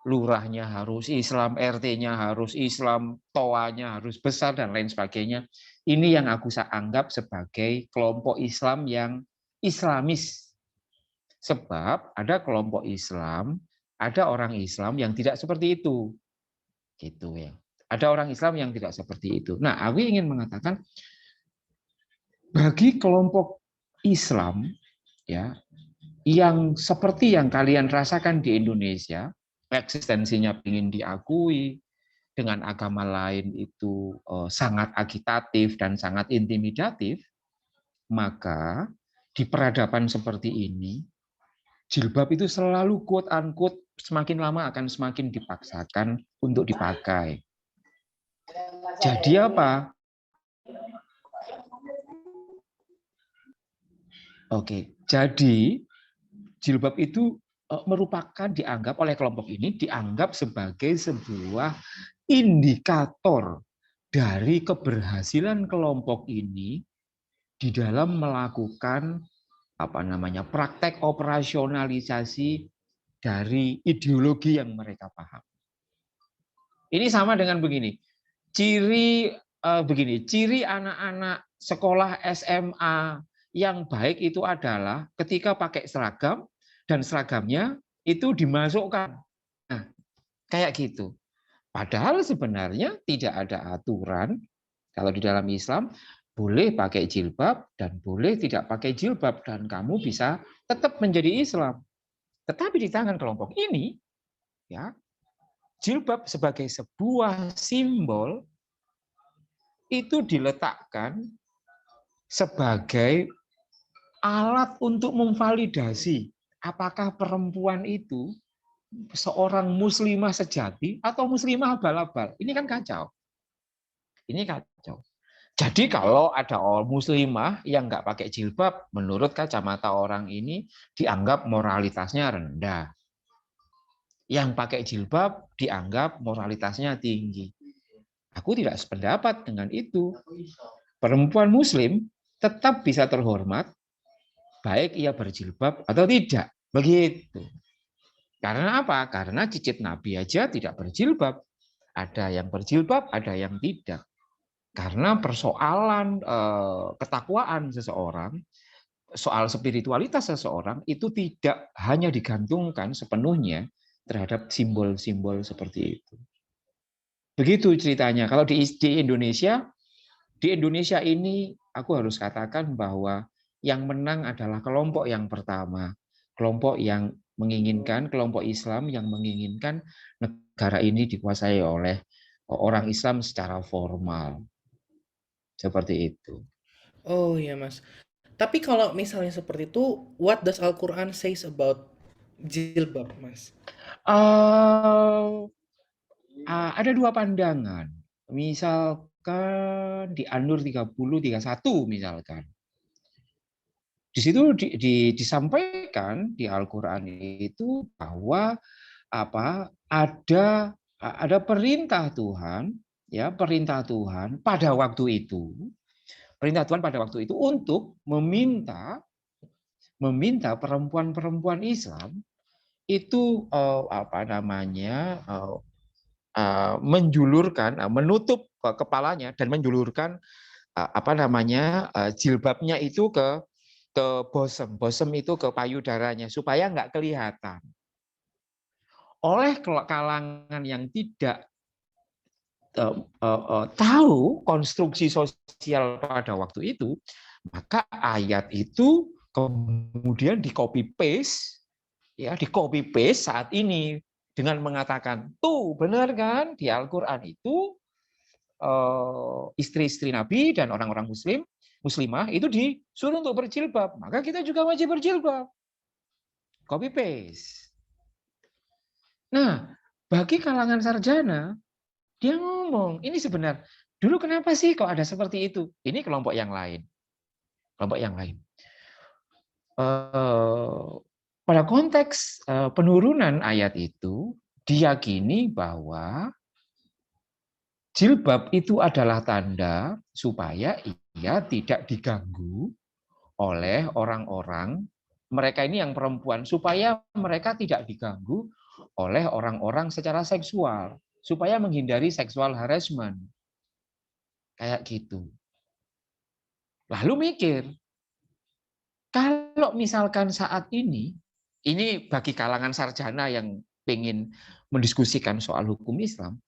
lurahnya harus Islam, RT-nya harus Islam, toanya harus besar dan lain sebagainya. Ini yang aku anggap sebagai kelompok Islam yang Islamis. Sebab ada kelompok Islam, ada orang Islam yang tidak seperti itu. Gitu ya. Ada orang Islam yang tidak seperti itu. Nah, aku ingin mengatakan bagi kelompok Islam ya yang seperti yang kalian rasakan di Indonesia, eksistensinya ingin diakui, dengan agama lain itu sangat agitatif dan sangat intimidatif, maka di peradaban seperti ini, jilbab itu selalu quote unquote semakin lama akan semakin dipaksakan untuk dipakai. Jadi apa? Oke, jadi jilbab itu merupakan dianggap oleh kelompok ini dianggap sebagai sebuah indikator dari keberhasilan kelompok ini di dalam melakukan praktek operasionalisasi dari ideologi yang mereka paham. Ini sama dengan begini. Ciri anak-anak sekolah SMA yang baik itu adalah ketika pakai seragam dan seragamnya itu dimasukkan. Nah, kayak gitu. Padahal sebenarnya tidak ada aturan kalau di dalam Islam boleh pakai jilbab dan boleh tidak pakai jilbab dan kamu bisa tetap menjadi Islam. Tetapi di tangan kelompok ini ya, jilbab sebagai sebuah simbol itu diletakkan sebagai alat untuk memvalidasi apakah perempuan itu seorang muslimah sejati atau muslimah abal-abal. Ini kan kacau. Ini kacau. Jadi kalau ada orang muslimah yang nggak pakai jilbab, menurut kacamata orang ini dianggap moralitasnya rendah. Yang pakai jilbab dianggap moralitasnya tinggi. Aku tidak sependapat dengan itu. Perempuan muslim tetap bisa terhormat, baik ia berjilbab atau tidak. Begitu. Karena apa? Karena cicit Nabi aja tidak berjilbab. Ada yang berjilbab, ada yang tidak. Karena persoalan ketakwaan seseorang, soal spiritualitas seseorang itu tidak hanya digantungkan sepenuhnya terhadap simbol-simbol seperti itu. Begitu ceritanya. Kalau di Indonesia ini aku harus katakan bahwa yang menang adalah kelompok yang pertama, kelompok yang menginginkan, kelompok Islam yang menginginkan negara ini dikuasai oleh orang Islam secara formal. Seperti itu. Oh iya Mas. Tapi kalau misalnya seperti itu, what does Al-Quran says about jilbab, Mas? Ada dua pandangan. Misalkan di An-Nur 30-31 misalkan. Di situ disampaikan di Al-Qur'an itu bahwa ada perintah Tuhan, ya, perintah Tuhan pada waktu itu. Perintah Tuhan pada waktu itu untuk meminta perempuan-perempuan Islam itu menjulurkan, menutup kepalanya dan menjulurkan jilbabnya itu ke bosom itu ke payudaranya supaya nggak kelihatan. Oleh kalangan yang tidak tahu konstruksi sosial pada waktu itu, maka ayat itu kemudian di copy paste saat ini dengan mengatakan tuh benar kan di Al-Qur'an itu istri-istri Nabi dan orang-orang muslimah itu disuruh untuk berjilbab, maka kita juga wajib berjilbab. Copy paste. Nah, bagi kalangan sarjana dia ngomong, ini sebenarnya Dulu kenapa sih kok ada seperti itu? Ini kelompok yang lain. Kelompok yang lain. Pada konteks penurunan ayat itu, diyakini bahwa jilbab itu adalah tanda supaya ia tidak diganggu oleh orang-orang, mereka ini yang perempuan, supaya mereka tidak diganggu oleh orang-orang secara seksual, supaya menghindari seksual harassment. Kayak gitu. Lalu mikir, kalau misalkan saat ini bagi kalangan sarjana yang ingin mendiskusikan soal hukum Islam,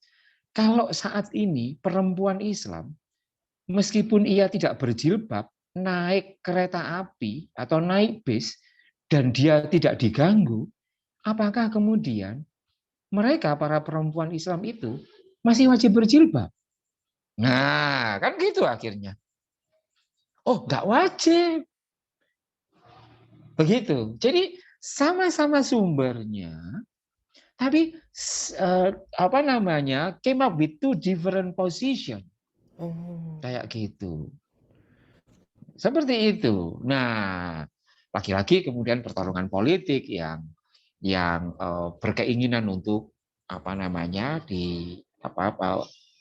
kalau saat ini perempuan Islam, meskipun ia tidak berjilbab, naik kereta api atau naik bis, dan dia tidak diganggu, apakah kemudian mereka, para perempuan Islam itu, masih wajib berjilbab? Nah, kan gitu akhirnya. Oh, nggak wajib. Begitu. Jadi sama-sama sumbernya, tapi came up with two different position. Oh. Kayak gitu. Seperti itu. Nah, lagi-lagi kemudian pertarungan politik yang berkeinginan untuk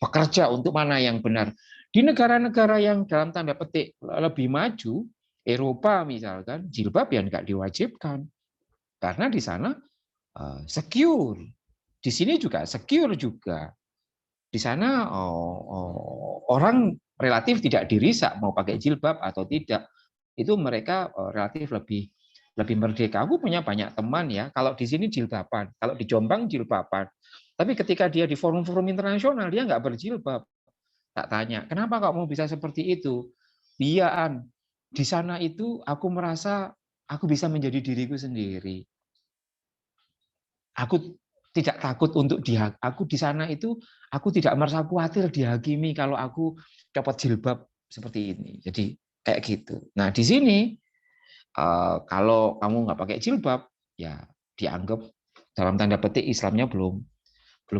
bekerja untuk mana yang benar. Di negara-negara yang dalam tanda petik lebih maju, Eropa misalkan, jilbab yang nggak diwajibkan. Karena di sana secure. Di sini juga secure juga. Di sana orang relatif tidak dirisak mau pakai jilbab atau tidak. Itu mereka relatif lebih merdeka. Aku punya banyak teman ya, kalau di sini jilbaban, kalau di Jombang jilbaban. Tapi ketika dia di forum-forum internasional, dia nggak berjilbab. Tak tanya, kenapa kamu bisa seperti itu? Iya, di sana itu aku merasa aku bisa menjadi diriku sendiri. Aku tidak takut untuk aku di sana itu aku tidak merasa khawatir dihakimi kalau aku dapat jilbab seperti ini. Jadi kayak gitu. Nah di sini kalau kamu nggak pakai jilbab ya dianggap dalam tanda petik Islamnya belum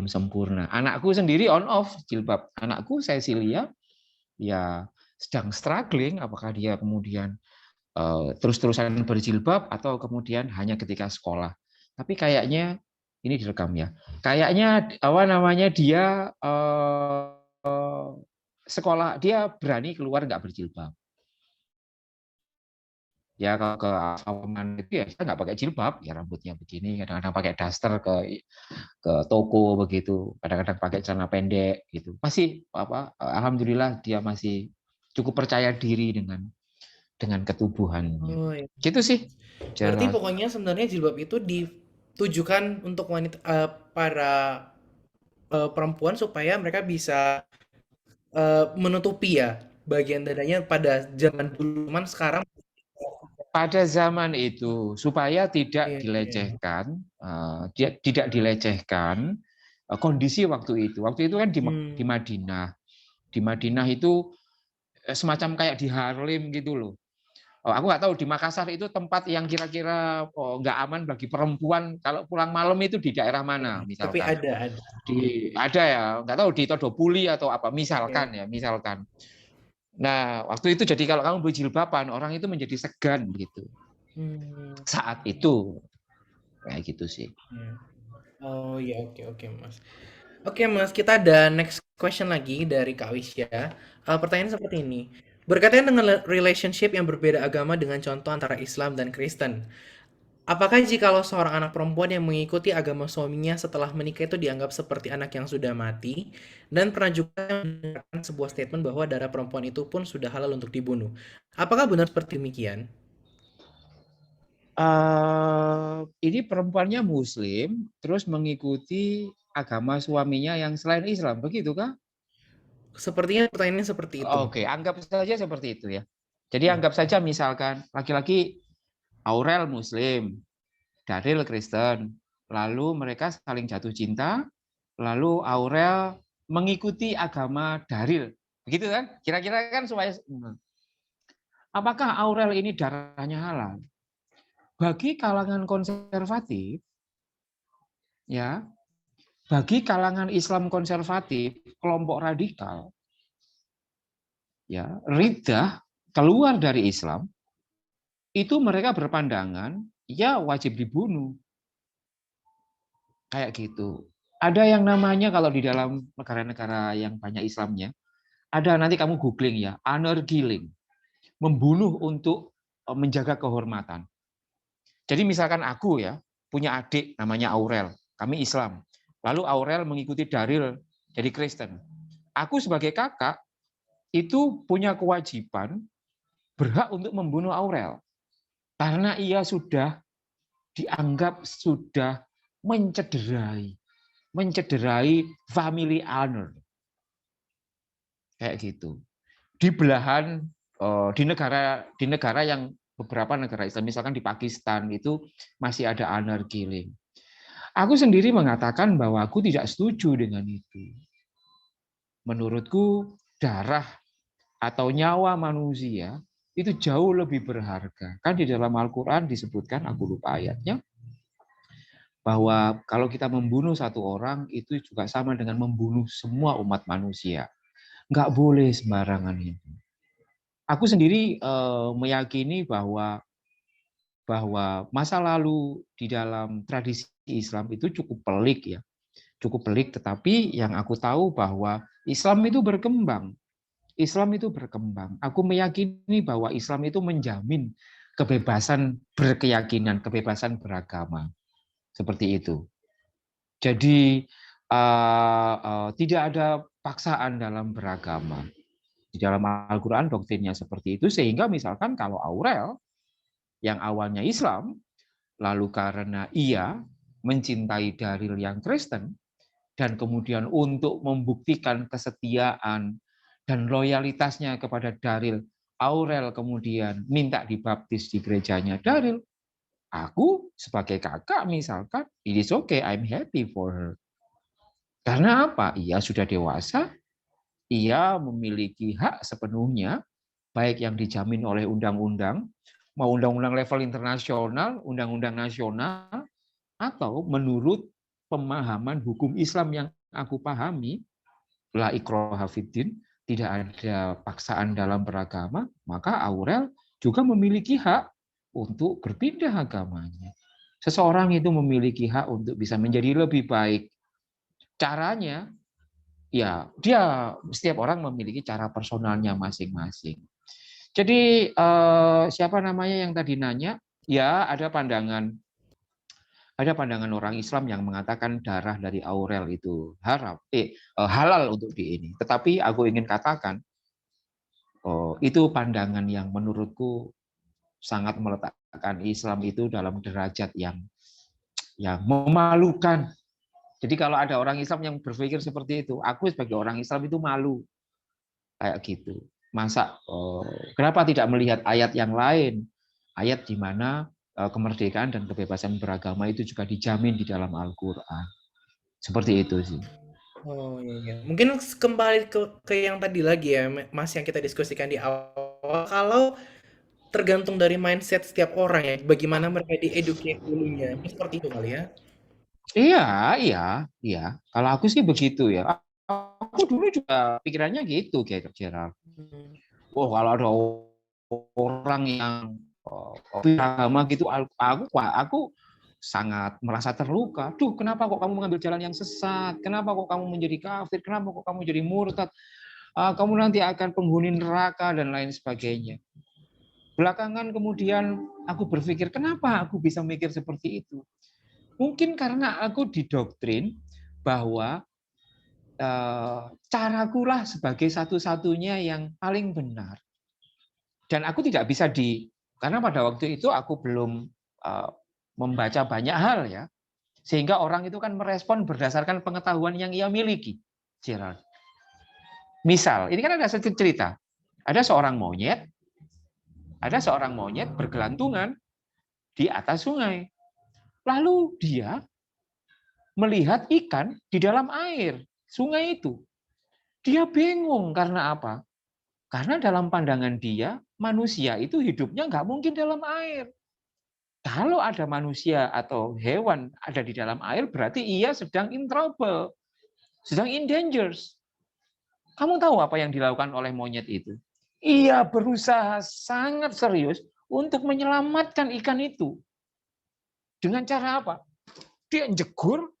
sempurna. Anakku sendiri on off jilbab. Anakku Cecilia ya sedang struggling apakah dia kemudian terus-terusan berjilbab atau kemudian hanya ketika sekolah. Tapi kayaknya ini direkam ya. Kayaknya dia sekolah dia berani keluar nggak berjilbab. Ya kalau ke Alfamart itu ya saya nggak pakai jilbab, ya rambutnya begini, kadang-kadang pakai daster ke toko begitu, kadang-kadang pakai celana pendek gitu. Masih alhamdulillah dia masih cukup percaya diri dengan ketubuhannya. Oh, iya. Gitu sih. Berarti pokoknya sebenarnya jilbab itu ditujukan untuk wanita para perempuan supaya mereka bisa menutupi ya bagian dadanya pada zaman dulu. Cuman sekarang Pada zaman itu supaya tidak iya, iya. dilecehkan, kondisi waktu itu. Waktu itu kan di Hmm. Madinah. Di Madinah itu semacam kayak di Harlem gitu loh. Aku nggak tahu di Makassar itu tempat yang kira-kira nggak aman bagi perempuan kalau pulang malam itu di daerah mana Tapi misalkan. ada. Ada ya, nggak tahu di Todopuli atau apa Iya. misalkan ya, misalkan. Nah, waktu itu jadi kalau kamu berjilbaban orang itu menjadi segan gitu. Hmm. Saat itu kayak gitu sih. Iya. Oh ya, oke Mas. Oke Mas, kita ada next question lagi dari Kak Wisya. Pertanyaan seperti ini. Berkaitan dengan relationship yang berbeda agama dengan contoh antara Islam dan Kristen. Apakah jikalau seorang anak perempuan yang mengikuti agama suaminya setelah menikah itu dianggap seperti anak yang sudah mati? Dan pernah juga mendengarkan sebuah statement bahwa darah perempuan itu pun sudah halal untuk dibunuh. Apakah benar seperti demikian? Ini perempuannya Muslim, terus mengikuti agama suaminya yang selain Islam, begitu kah? Sepertinya pertanyaannya seperti itu. Oke, anggap saja seperti itu ya. Jadi Ya. anggap saja misalkan laki-laki Aurel Muslim, Daril Kristen, lalu mereka saling jatuh cinta, lalu Aurel mengikuti agama Daril, begitu kan? Kira-kira kan supaya apakah Aurel ini darahnya halal? Bagi kalangan konservatif, ya, bagi kalangan Islam konservatif, kelompok radikal, ya, riddah, keluar dari Islam, itu mereka berpandangan ya wajib dibunuh. Kayak gitu. Ada yang namanya kalau di dalam negara-negara yang banyak Islamnya, ada nanti kamu googling ya, honor killing, membunuh untuk menjaga kehormatan. Jadi misalkan aku ya punya adik namanya Aurel, kami Islam. Lalu Aurel mengikuti Daril jadi Kristen. Aku sebagai kakak itu punya kewajiban berhak untuk membunuh Aurel karena ia sudah dianggap sudah mencederai family honor. Kayak gitu. Di belahan di negara yang beberapa negara Islam, misalkan di Pakistan itu masih ada honor killing. Aku sendiri mengatakan bahwa aku tidak setuju dengan itu. Menurutku darah atau nyawa manusia itu jauh lebih berharga. Kan di dalam Al-Quran disebutkan, aku lupa ayatnya, bahwa kalau kita membunuh satu orang itu juga sama dengan membunuh semua umat manusia. Nggak boleh sembarangan itu. Aku sendiri meyakini bahwa masa lalu di dalam tradisi Islam itu cukup pelik ya, cukup pelik. Tetapi yang aku tahu bahwa Islam itu berkembang. Islam itu berkembang. Aku meyakini bahwa Islam itu menjamin kebebasan berkeyakinan, kebebasan beragama, seperti itu. Jadi tidak ada paksaan dalam beragama. Di dalam Al-Quran doktrinnya seperti itu, sehingga misalkan kalau Aurel yang awalnya Islam, lalu karena ia mencintai Daril yang Kristen, dan kemudian untuk membuktikan kesetiaan dan loyalitasnya kepada Daril, Aurel kemudian minta dibaptis di gerejanya Daril. Aku sebagai kakak misalkan, it is okay, I'm happy for her. Karena apa? Ia sudah dewasa, ia memiliki hak sepenuhnya, baik yang dijamin oleh undang-undang, mau undang-undang level internasional, undang-undang nasional, atau menurut pemahaman hukum Islam yang aku pahami, la ikraha fiddin, tidak ada paksaan dalam beragama, maka Aurel juga memiliki hak untuk berpindah agamanya. Seseorang itu memiliki hak untuk bisa menjadi lebih baik. Caranya, ya dia setiap orang memiliki cara personalnya masing-masing. Jadi siapa namanya yang tadi nanya? Ya ada pandangan orang Islam yang mengatakan darah dari Aurel itu halal untuk di ini. Tetapi aku ingin katakan itu pandangan yang menurutku sangat meletakkan Islam itu dalam derajat yang memalukan. Jadi kalau ada orang Islam yang berpikir seperti itu, aku sebagai orang Islam itu malu. Kayak gitu. Masa kenapa tidak melihat ayat yang lain? Ayat di mana kemerdekaan dan kebebasan beragama itu juga dijamin di dalam Al-Quran. Seperti itu sih. Oh iya. Mungkin kembali ke yang tadi lagi ya, Mas, yang kita diskusikan di awal. Kalau tergantung dari mindset setiap orang ya, bagaimana mereka di-educate dulunya. Seperti itu kali ya? Iya. Kalau aku sih begitu ya. Aku dulu juga pikirannya gitu, kayak Gerald. Hmm. Oh, kalau ada orang yang beragama gitu, aku sangat merasa terluka. Duh, kenapa kok kamu mengambil jalan yang sesat? Kenapa kok kamu menjadi kafir? Kenapa kok kamu jadi murtad? Kamu nanti akan penghuni neraka dan lain sebagainya. Belakangan kemudian aku berpikir, kenapa aku bisa mikir seperti itu? Mungkin karena aku didoktrin bahwa carakulah sebagai satu-satunya yang paling benar. Dan aku tidak bisa karena pada waktu itu aku belum membaca banyak hal ya, sehingga orang itu kan merespon berdasarkan pengetahuan yang ia miliki. Gerald. Misal, ini kan ada sedikit cerita. Ada seorang monyet bergelantungan di atas sungai. Lalu dia melihat ikan di dalam air sungai itu. Dia bingung karena apa? Karena dalam pandangan dia, manusia itu hidupnya nggak mungkin dalam air. Kalau ada manusia atau hewan ada di dalam air, berarti ia sedang in trouble, sedang in danger. Kamu tahu apa yang dilakukan oleh monyet itu? ia berusaha sangat serius untuk menyelamatkan ikan itu. Dengan cara apa? Dia jegur,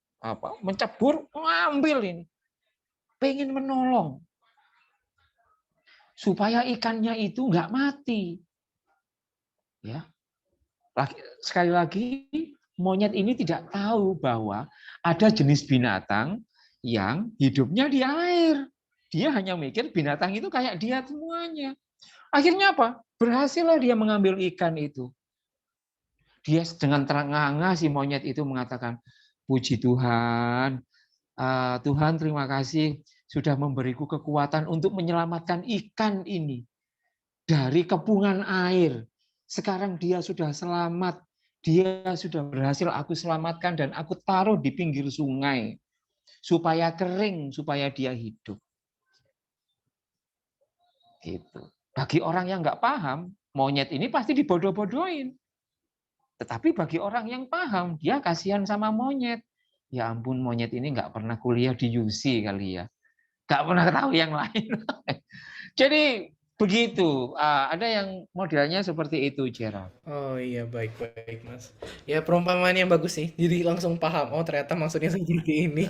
mencebur, ngambil ini. Pengen menolong. Supaya ikannya itu nggak mati. Ya. Sekali lagi, monyet ini tidak tahu bahwa ada jenis binatang yang hidupnya di air. Dia hanya mikir binatang itu kayak dia semuanya. Akhirnya apa? Berhasillah dia mengambil ikan itu. Dia dengan terengah-engah si monyet itu mengatakan, puji Tuhan, Tuhan terima kasih sudah memberiku kekuatan untuk menyelamatkan ikan ini dari kepungan air. Sekarang dia sudah selamat. Dia sudah berhasil aku selamatkan dan aku taruh di pinggir sungai. Supaya kering, supaya dia hidup. Gitu. Bagi orang yang nggak paham, monyet ini pasti dibodoh-bodohin. Tetapi bagi orang yang paham, dia kasihan sama monyet. Ya ampun, monyet ini nggak pernah kuliah di UC kali ya. Nggak pernah tahu yang lain. Jadi begitu. Ada yang modelnya seperti itu, Gerald. Oh iya, baik-baik Mas. Ya perumpamaan yang bagus sih. Jadi langsung paham. Oh ternyata maksudnya seperti ini.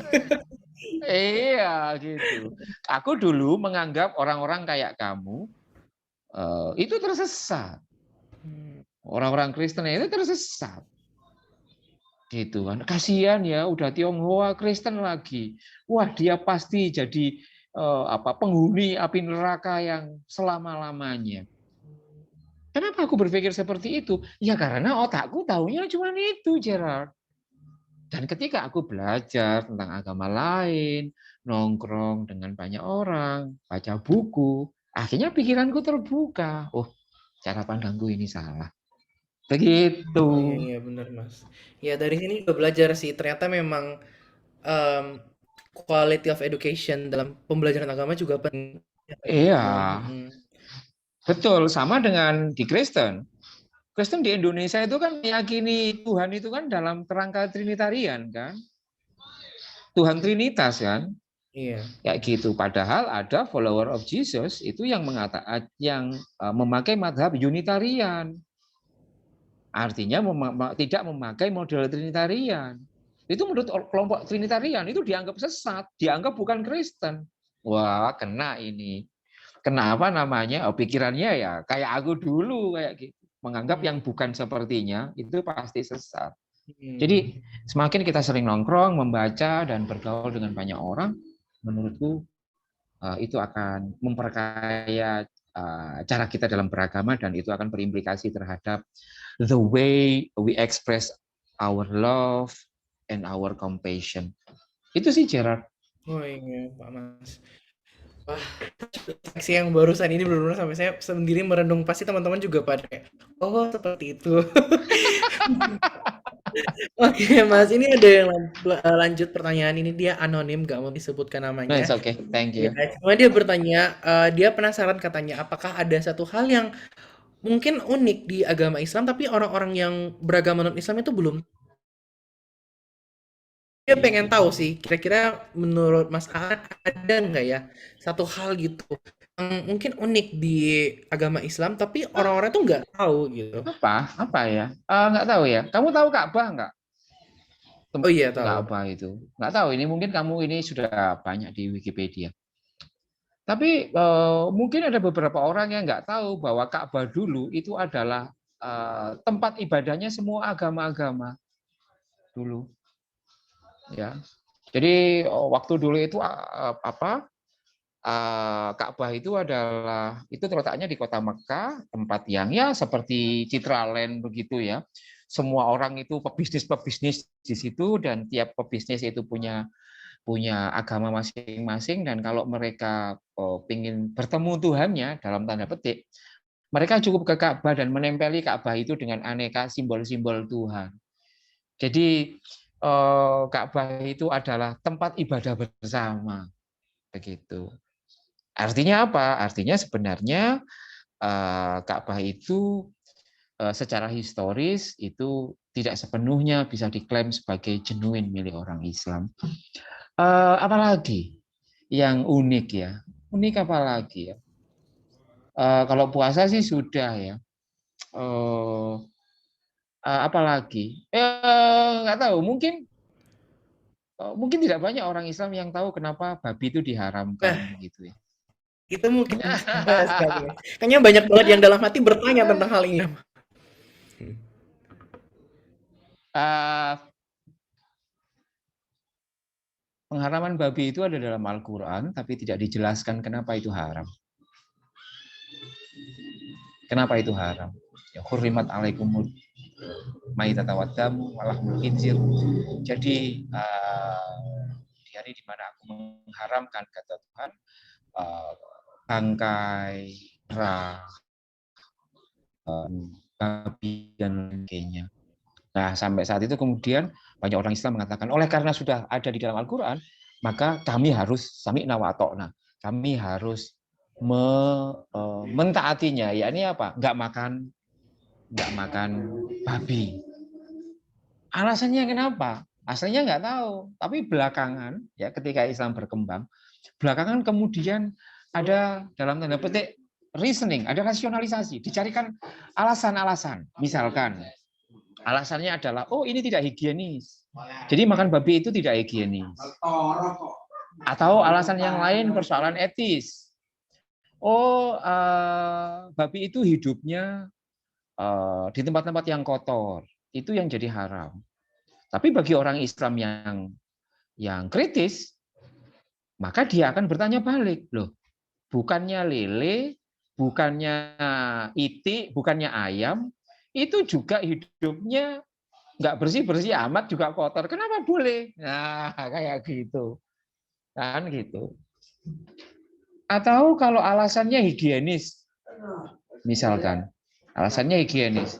Iya, gitu. Aku dulu menganggap orang-orang kayak kamu itu tersesat. Orang-orang Kristen itu tersesat. Gitu kan. Kasihan ya, udah Tionghoa Kristen lagi. Wah, dia pasti jadi penghuni api neraka yang selama-lamanya. Kenapa aku berpikir seperti itu? Ya karena otakku taunya cuma itu, Gerard. Dan ketika aku belajar tentang agama lain, nongkrong dengan banyak orang, baca buku, akhirnya pikiranku terbuka. Oh, cara pandangku ini salah. Begitu. Oh iya iya benar Mas. Ya dari sini juga belajar sih. Ternyata memang em, quality of education dalam pembelajaran agama juga penting. Iya, Mm-mm. betul. Sama dengan di Kristen. Kristen di Indonesia itu kan meyakini Tuhan itu kan dalam kerangka Trinitarian kan. Tuhan Trinitas kan. Iya. Kayak gitu. Padahal ada follower of Jesus itu yang mengatakan yang memakai madhab Unitarian. Artinya tidak memakai model Trinitarian. Itu menurut kelompok Trinitarian itu dianggap sesat, dianggap bukan Kristen. Wah, kena ini. Kenapa namanya? Oh, pikirannya ya kayak aku dulu kayak gitu. Menganggap yang bukan sepertinya itu pasti sesat. Hmm. Jadi semakin kita sering nongkrong, membaca dan bergaul dengan banyak orang, menurutku itu akan memperkaya cara kita dalam beragama dan itu akan berimplikasi terhadap the way we express our love and our compassion. Itu sih Gerard. Oh iya Pak Mas. Wah, seksi yang barusan ini benar-benar sampai saya sendiri merenung. Pasti teman-teman juga pada kayak, oh seperti itu. Oke Mas, ini ada yang lanjut pertanyaan ini dia anonim, gak mau disebutkan No, it's namanya. okay. Thank Ya, you. cuma dia bertanya, dia penasaran katanya, apakah ada satu hal yang mungkin unik di agama Islam, tapi orang-orang yang beragama non-Islam itu belum. Dia pengen tahu sih, kira-kira menurut Mas Aan ada nggak ya satu hal gitu yang mungkin unik di agama Islam, tapi orang-orang tuh nggak tahu gitu. Apa ya? Nggak tahu ya. Kamu tahu Ka'bah nggak? Oh iya tahu. Ka'bah itu. Nggak tahu. Ini mungkin kamu ini sudah banyak di Wikipedia. Tapi mungkin ada beberapa orang yang nggak tahu bahwa Ka'bah dulu itu adalah tempat ibadahnya semua agama-agama dulu. Ya. Jadi waktu dulu itu Ka'bah itu adalah itu terletaknya di kota Mekah, tempat yang ya seperti Citraland begitu ya. Semua orang itu pebisnis-pebisnis di situ dan tiap pebisnis itu punya punya agama masing-masing dan kalau mereka ingin bertemu Tuhannya dalam tanda petik, mereka cukup ke Ka'bah dan menempeli Ka'bah itu dengan aneka simbol-simbol Tuhan. Jadi Ka'bah itu adalah tempat ibadah bersama begitu. Artinya apa? Artinya sebenarnya Ka'bah itu secara historis itu tidak sepenuhnya bisa diklaim sebagai genuine milik orang Islam. Apalagi yang unik ya? Unik apalagi ya? Kalau puasa sih sudah ya. Apalagi? Nggak tahu. Mungkin tidak banyak orang Islam yang tahu kenapa babi itu Nah, diharamkan gitu ya. itu mungkin bisa dibahas kali ya. Kayaknya banyak banget yang dalam hati bertanya tentang hal ini. Eh, Pengharaman babi itu ada dalam Al-Quran, tapi tidak dijelaskan kenapa itu haram. Kenapa itu haram? Ya, hurrimat alaikumul maitata waddamu walahmul khinzir. Jadi di hari di mana aku mengharamkan, kata Tuhan, bangkai, kera, babi dan sebagainya. Nah, sampai saat itu kemudian banyak orang Islam mengatakan, oleh karena sudah ada di dalam Al-Quran, maka kami harus sami'na wa ata'na. Kami harus mentaatinya. Ya ini apa? Nggak makan babi. Alasannya kenapa? Asalnya nggak tahu. Tapi belakangan, ya ketika Islam berkembang, belakangan kemudian ada dalam tanda petik reasoning, ada rasionalisasi, dicarikan alasan-alasan. Misalkan, alasannya adalah, oh ini tidak higienis. Jadi makan babi itu tidak higienis. Atau alasan yang lain persoalan etis. Oh, babi itu hidupnya di tempat-tempat yang kotor. Itu yang jadi haram. Tapi bagi orang Islam yang kritis, maka dia akan bertanya balik. Loh, bukannya lele, bukannya itik, bukannya ayam, itu juga hidupnya nggak bersih-bersih amat, juga kotor. Kenapa boleh? Nah, kayak gitu. Kan gitu. Atau kalau alasannya higienis, misalkan. Alasannya higienis.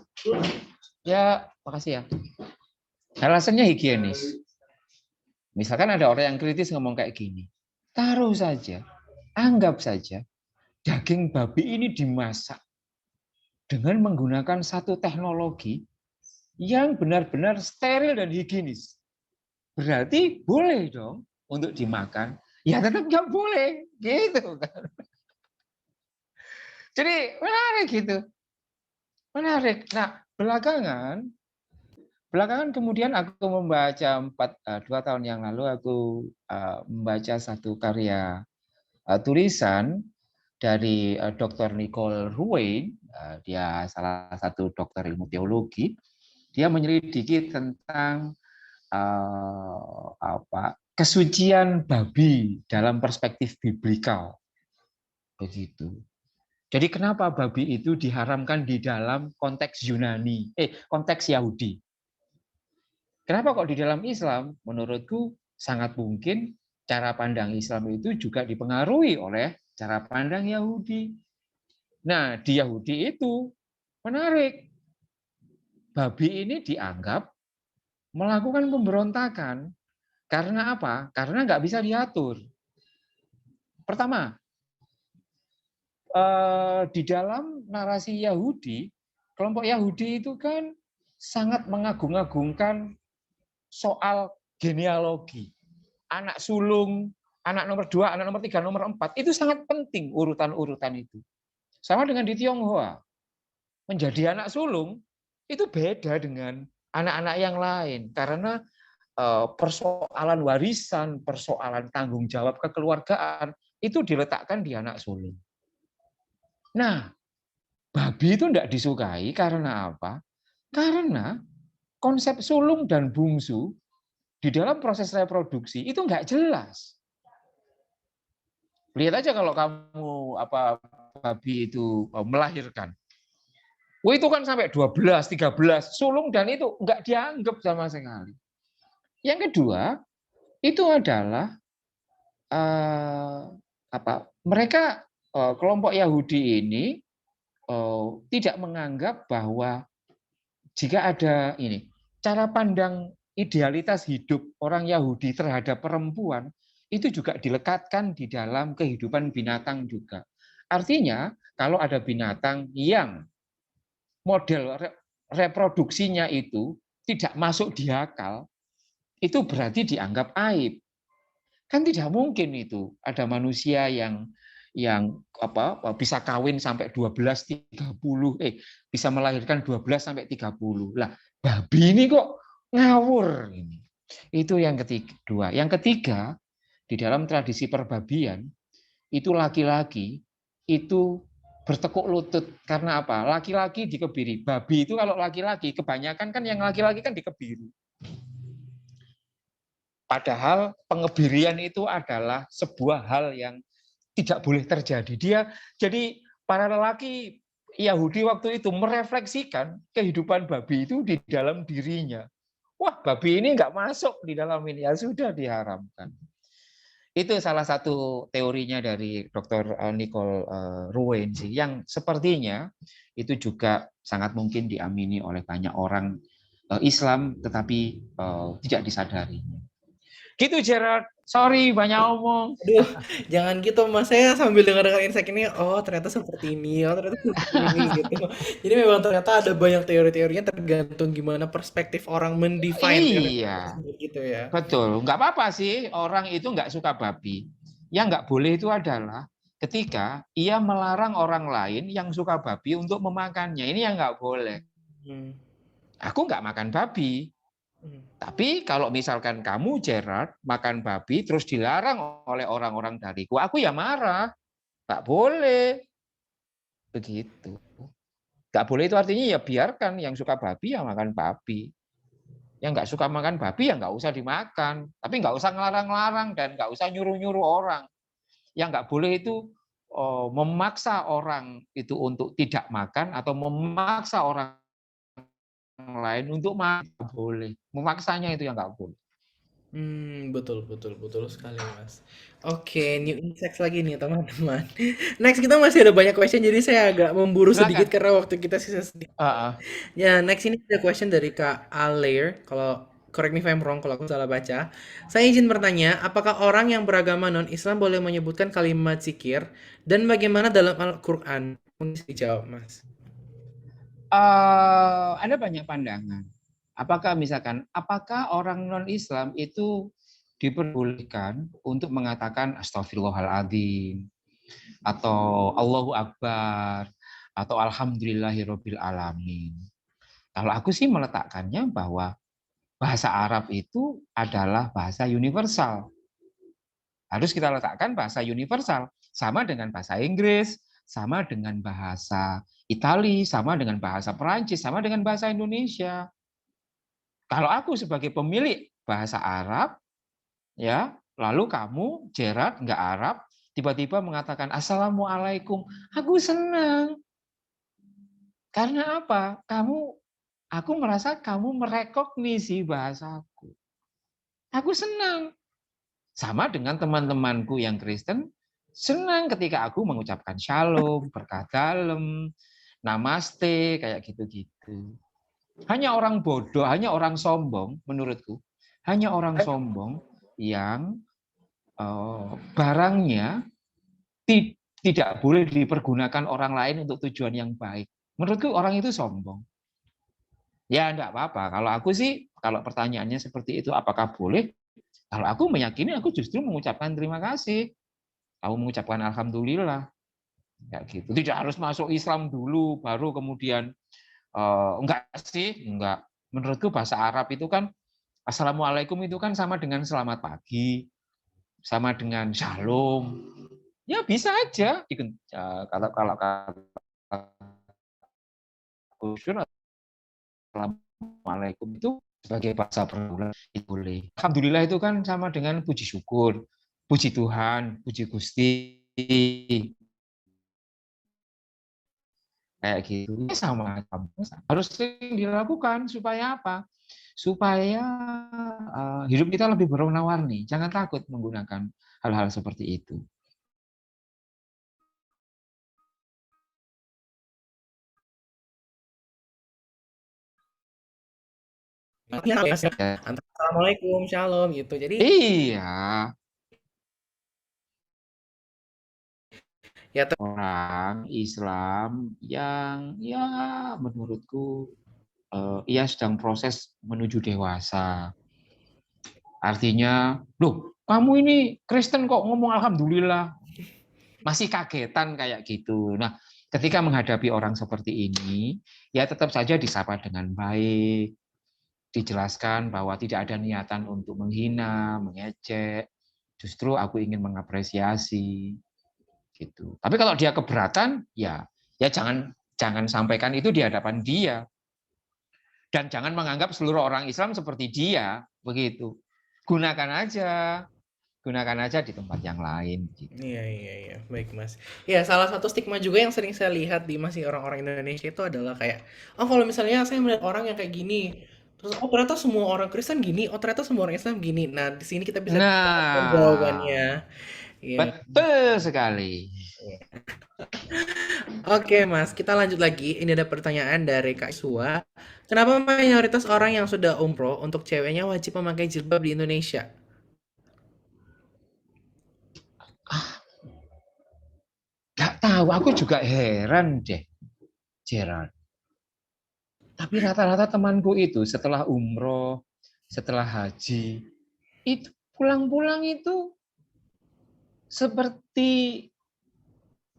Ya, makasih ya. Alasannya higienis. Misalkan ada orang yang kritis ngomong kayak gini. Taruh saja, anggap saja, daging babi ini dimasak dengan menggunakan satu teknologi yang benar-benar steril dan higienis. Berarti boleh dong untuk dimakan. Ya tetap nggak boleh, gitu kan. Jadi menarik gitu. Menarik. Nah, belakangan kemudian aku membaca 2 tahun yang lalu aku membaca satu karya tulisan dari Dr. Nicole Ruane. Dia salah satu dokter ilmu teologi. Dia menyelidiki tentang kesucian babi dalam perspektif biblikal. Begitu. Jadi kenapa babi itu diharamkan di dalam konteks konteks Yahudi? Kenapa kok di dalam Islam? Menurutku sangat mungkin cara pandang Islam itu juga dipengaruhi oleh cara pandang Yahudi. Nah, di Yahudi itu menarik. Babi ini dianggap melakukan pemberontakan. Karena apa? Karena nggak bisa diatur. Pertama, di dalam narasi Yahudi, kelompok Yahudi itu kan sangat mengagung-agungkan soal genealogi. Anak sulung, anak nomor 2, anak nomor 3, nomor 4, itu sangat penting urutan-urutan itu. Sama dengan di Tionghoa. Menjadi anak sulung, itu beda dengan anak-anak yang lain. Karena persoalan warisan, persoalan tanggung jawab kekeluargaan, itu diletakkan di anak sulung. Nah, babi itu tidak disukai karena apa? Karena konsep sulung dan bungsu di dalam proses reproduksi itu nggak jelas. Lihat aja kalau kamu babi itu melahirkan. Itu kan sampai 12, 13 sulung dan itu nggak dianggap sama sekali. Yang kedua, itu adalah mereka kelompok Yahudi ini tidak menganggap bahwa jika ada cara pandang idealitas hidup orang Yahudi terhadap perempuan itu juga dilekatkan di dalam kehidupan binatang juga. Artinya kalau ada binatang yang model reproduksinya itu tidak masuk di akal, itu berarti dianggap aib. Kan tidak mungkin itu ada manusia yang yang bisa kawin sampai 12-30, bisa melahirkan 12-30. Lah, babi ini kok ngawur ini. Itu yang kedua. Yang ketiga, di dalam tradisi perbabian itu laki-laki itu bertekuk lutut karena apa? Laki-laki dikebiri. Babi itu kalau laki-laki kebanyakan kan yang laki-laki kan dikebiri. Padahal pengebirian itu adalah sebuah hal yang tidak boleh terjadi. Jadi para lelaki Yahudi waktu itu merefleksikan kehidupan babi itu di dalam dirinya. Wah, babi ini nggak masuk di dalam ini, ya sudah diharamkan. Itu salah satu teorinya dari Dr. Nicole Ruwen sih, yang sepertinya itu juga sangat mungkin diamini oleh banyak orang Islam, tetapi tidak disadarinya. Gitu Gerard, sorry banyak omong. Aduh, jangan gitu Mas. Saya sambil dengar-dengar insight ini, oh ternyata seperti ini, oh ternyata seperti ini gitu. Jadi memang ternyata ada banyak teori-teorinya tergantung gimana perspektif orang mendefine teori Iya, tersebut gitu ya. betul. Nggak apa-apa sih orang itu nggak suka babi. Yang nggak boleh itu adalah ketika ia melarang orang lain yang suka babi untuk memakannya. Ini yang nggak boleh. Hmm. Aku nggak makan babi. Tapi kalau misalkan kamu, Gerard, makan babi terus dilarang oleh orang-orang dariku, aku ya marah. Nggak boleh. Begitu. Nggak boleh itu artinya ya biarkan yang suka babi ya makan babi. Yang nggak suka makan babi ya nggak usah dimakan. Tapi nggak usah ngelarang-larang dan nggak usah nyuruh-nyuruh orang. Yang nggak boleh itu memaksa orang itu untuk tidak makan atau memaksa orang lain untuk makan. Nggak boleh. Memaksanya itu yang nggak boleh. Betul betul sekali Mas. Oke, new insights lagi nih teman-teman. Next kita masih ada banyak question jadi saya agak memburu sedikit Silakan. karena waktu kita sisa sedikit. Ya, next ini ada question dari Kak Alair. Kalau correct me if I'm wrong kalau aku salah baca. Saya izin bertanya, apakah orang yang beragama non-Islam boleh menyebutkan kalimat zikir dan bagaimana dalam Al-Qur'an? Mungkin bisa dijawab, Mas. Ada banyak pandangan. Apakah orang non-Islam itu diperbolehkan untuk mengatakan astagfirullahaladzim, atau Allahu Akbar, atau Alhamdulillahirabbil alamin. Kalau aku sih meletakkannya bahwa bahasa Arab itu adalah bahasa universal. Harus kita letakkan bahasa universal, sama dengan bahasa Inggris, sama dengan bahasa Itali, sama dengan bahasa Perancis, sama dengan bahasa Indonesia. Kalau aku sebagai pemilik bahasa Arab, ya, lalu kamu, Gerard, nggak Arab, tiba-tiba mengatakan Assalamualaikum, aku senang. Karena apa? Aku merasa kamu merekognisi bahasaku. Aku senang. Sama dengan teman-temanku yang Kristen, senang ketika aku mengucapkan shalom, berkah dalem, namaste, kayak gitu-gitu. Hanya orang bodoh, hanya orang sombong, menurutku, hanya orang sombong yang barangnya tidak boleh dipergunakan orang lain untuk tujuan yang baik. Menurutku orang itu sombong. Ya, enggak apa-apa. Kalau aku sih, kalau pertanyaannya seperti itu, apakah boleh? Kalau aku meyakini, aku justru mengucapkan terima kasih. Aku mengucapkan alhamdulillah. Kayak gitu. Tidak harus masuk Islam dulu, baru kemudian enggak sih, enggak. Menurutku bahasa Arab itu kan Assalamualaikum itu kan sama dengan selamat pagi, sama dengan shalom. Ya bisa aja. Kalau Assalamualaikum itu sebagai bahasa pergaulan itu boleh. Alhamdulillah itu kan sama dengan puji syukur, puji Tuhan, puji Gusti, kayak gitu. Sama, harus sering dilakukan supaya apa? Supaya hidup kita lebih berwarna-warni. Jangan takut menggunakan hal-hal seperti itu. Assalamualaikum, shalom gitu. Jadi Iya, ya orang Islam yang ya menurutku ia sedang proses menuju dewasa. Artinya, loh, kamu ini Kristen kok ngomong alhamdulillah. masih kagetan kayak gitu. Nah, ketika menghadapi orang seperti ini, ya tetap saja disapa dengan baik, dijelaskan bahwa tidak ada niatan untuk menghina, mengejek. Justru aku ingin mengapresiasi gitu. Tapi kalau dia keberatan, ya jangan sampaikan itu di hadapan dia. Dan jangan menganggap seluruh orang Islam seperti dia, begitu. Gunakan aja di tempat yang lain. Gitu. Iya, baik Mas. Ya, salah satu stigma juga yang sering saya lihat di masih orang-orang Indonesia itu adalah kayak, oh kalau misalnya saya melihat orang yang kayak gini, terus oh ternyata semua orang Kristen gini, oh ternyata semua orang Islam gini. Nah, di sini kita bisa dapatkan Nah, jawabannya. Iya. betul sekali. Oke Mas, kita lanjut lagi. Ini ada pertanyaan dari Kak Iswa. Kenapa mayoritas orang yang sudah umroh untuk ceweknya wajib memakai jilbab di Indonesia? Nggak tahu, aku juga heran deh, Gerald. Tapi rata-rata temanku itu setelah umroh, setelah haji, itu pulang-pulang itu seperti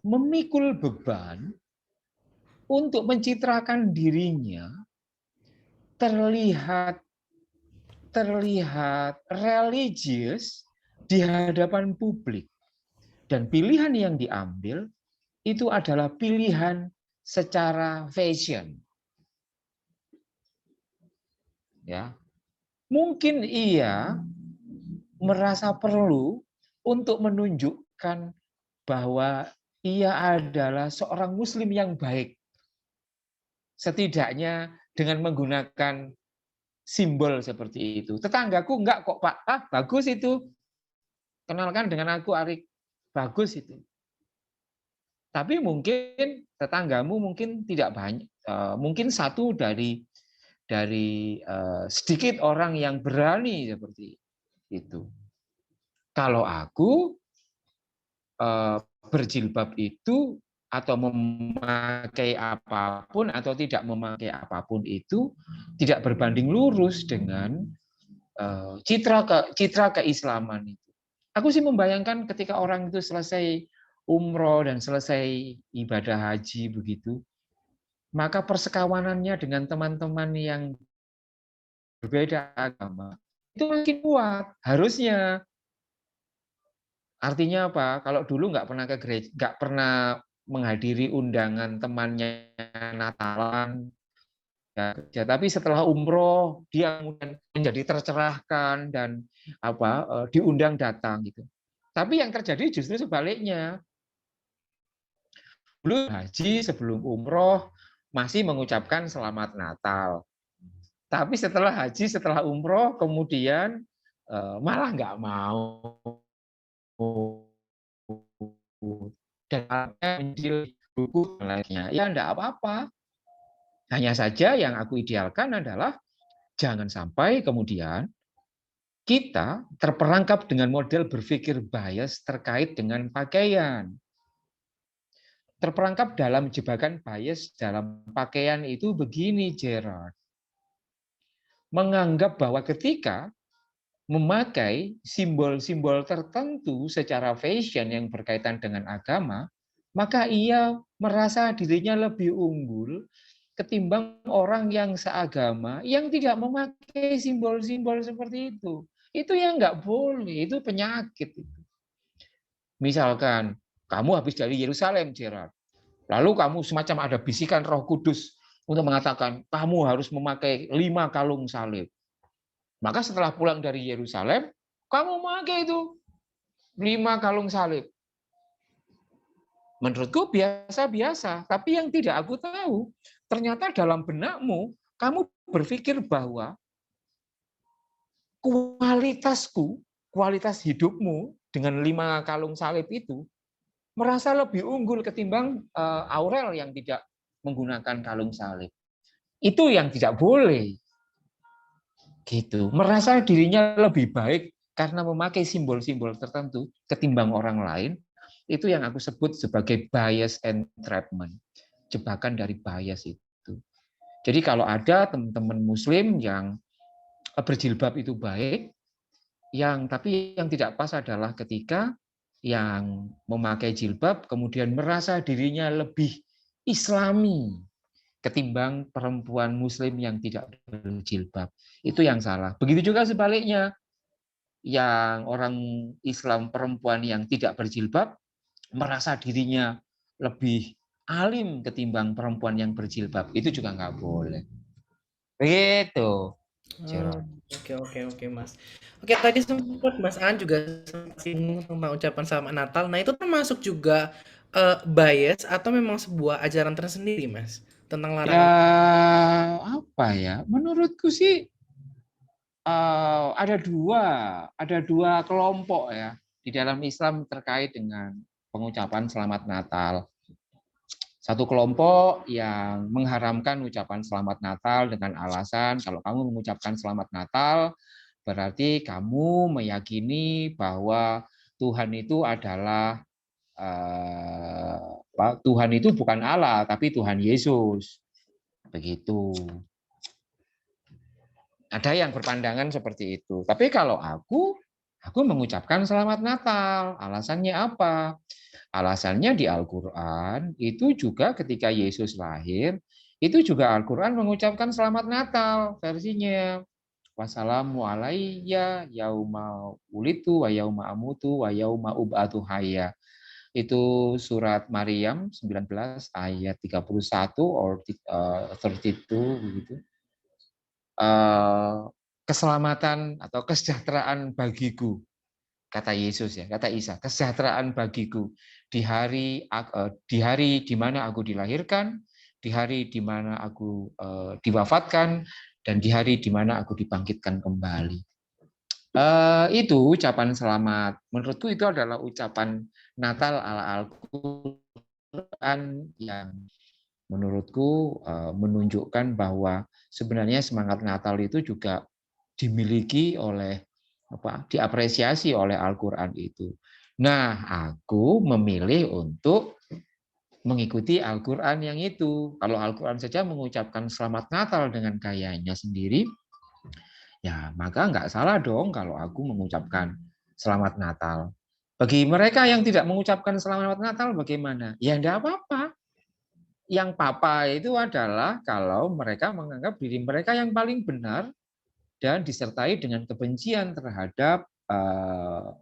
memikul beban untuk mencitrakan dirinya terlihat religius di hadapan publik. Dan pilihan yang diambil itu adalah pilihan secara fashion. Ya. Mungkin ia merasa perlu untuk menunjukkan bahwa ia adalah seorang muslim yang baik. Setidaknya dengan menggunakan simbol seperti itu. Tetanggaku enggak kok Pak, bagus itu. Kenalkan dengan aku Arik, bagus itu. Tapi mungkin tetanggamu mungkin tidak banyak, mungkin satu dari sedikit orang yang berani seperti itu. Kalau aku berjilbab itu atau memakai apapun atau tidak memakai apapun itu tidak berbanding lurus dengan citra keislaman itu. Aku sih membayangkan ketika orang itu selesai umroh dan selesai ibadah haji begitu, maka persekawanannya dengan teman-teman yang berbeda agama itu makin kuat harusnya. Artinya apa? Kalau dulu nggak pernah ke gereja, nggak pernah menghadiri undangan temannya Natalan, ya, tapi setelah umroh dia kemudian menjadi tercerahkan dan diundang datang gitu. Tapi yang terjadi justru sebaliknya. Dulu haji sebelum umroh masih mengucapkan selamat Natal. Tapi setelah haji, setelah umroh kemudian malah nggak mau dan menjadi buku lainnya. Ya enggak apa-apa. Hanya saja yang aku idealkan adalah jangan sampai kemudian kita terperangkap dengan model berpikir bias terkait dengan pakaian. Terperangkap dalam jebakan bias dalam pakaian itu begini, Gerard. Menganggap bahwa ketika memakai simbol-simbol tertentu secara fashion yang berkaitan dengan agama, maka ia merasa dirinya lebih unggul ketimbang orang yang seagama yang tidak memakai simbol-simbol seperti itu. Itu yang nggak boleh, itu penyakit. Misalkan kamu habis dari Yerusalem, Gerard, lalu kamu semacam ada bisikan Roh Kudus untuk mengatakan kamu harus memakai 5 kalung salib. Maka setelah pulang dari Yerusalem, kamu memakai itu 5 kalung salib. Menurutku biasa-biasa, tapi yang tidak aku tahu, ternyata dalam benakmu, kamu berpikir bahwa kualitas hidupmu dengan 5 kalung salib itu, merasa lebih unggul ketimbang Aurel yang tidak menggunakan kalung salib. Itu yang tidak boleh. Gitu, merasa dirinya lebih baik karena memakai simbol-simbol tertentu ketimbang orang lain, itu yang aku sebut sebagai bias entrapment, jebakan dari bias itu. Jadi kalau ada teman-teman muslim yang berjilbab itu baik, tapi yang tidak pas adalah ketika yang memakai jilbab kemudian merasa dirinya lebih Islami ketimbang perempuan Muslim yang tidak berjilbab. Itu yang salah. Begitu juga sebaliknya, yang orang Islam perempuan yang tidak berjilbab merasa dirinya lebih alim ketimbang perempuan yang berjilbab. Itu juga nggak boleh. Begitu, Oh, Jeron. oke Mas. Oke, tadi sempat Mas An juga sempat singgung tentang ucapan selamat Natal. Nah, itu termasuk juga bias atau memang sebuah ajaran tersendiri, Mas, tentang Ya, larangan. apa ya? Menurutku sih ada dua kelompok ya di dalam Islam terkait dengan pengucapan selamat Natal. Satu kelompok yang mengharamkan ucapan selamat Natal dengan alasan kalau kamu mengucapkan selamat Natal berarti kamu meyakini bahwa Tuhan itu adalah Tuhan itu bukan Allah tapi Tuhan Yesus. Begitu. Ada yang berpandangan seperti itu. Tapi kalau aku mengucapkan selamat Natal. Alasannya apa? Alasannya di Al-Quran, itu juga ketika Yesus lahir, itu juga Al-Quran mengucapkan selamat Natal versinya. Wassalamu alayya yauma ulitu wa yauma amutu wa yauma ub'atu hayya. Itu surat Maryam 19 ayat 31 or 32 begitu. Keselamatan atau kesejahteraan bagiku, kata Yesus ya, kata Isa, kesejahteraan bagiku di hari di mana aku dilahirkan, di hari di mana aku diwafatkan, dan di hari di mana aku dibangkitkan kembali. Itu ucapan selamat. Menurutku itu adalah ucapan Natal ala Al-Quran yang menurutku menunjukkan bahwa sebenarnya semangat Natal itu juga dimiliki oleh diapresiasi oleh Al-Quran itu. Nah, aku memilih untuk mengikuti Al-Quran yang itu. Kalau Al-Quran saja mengucapkan selamat Natal dengan gayanya sendiri, ya maka nggak salah dong kalau aku mengucapkan selamat Natal. Bagi mereka yang tidak mengucapkan selamat Natal bagaimana? Ya enggak apa-apa. Yang papa itu adalah kalau mereka menganggap diri mereka yang paling benar dan disertai dengan kebencian terhadap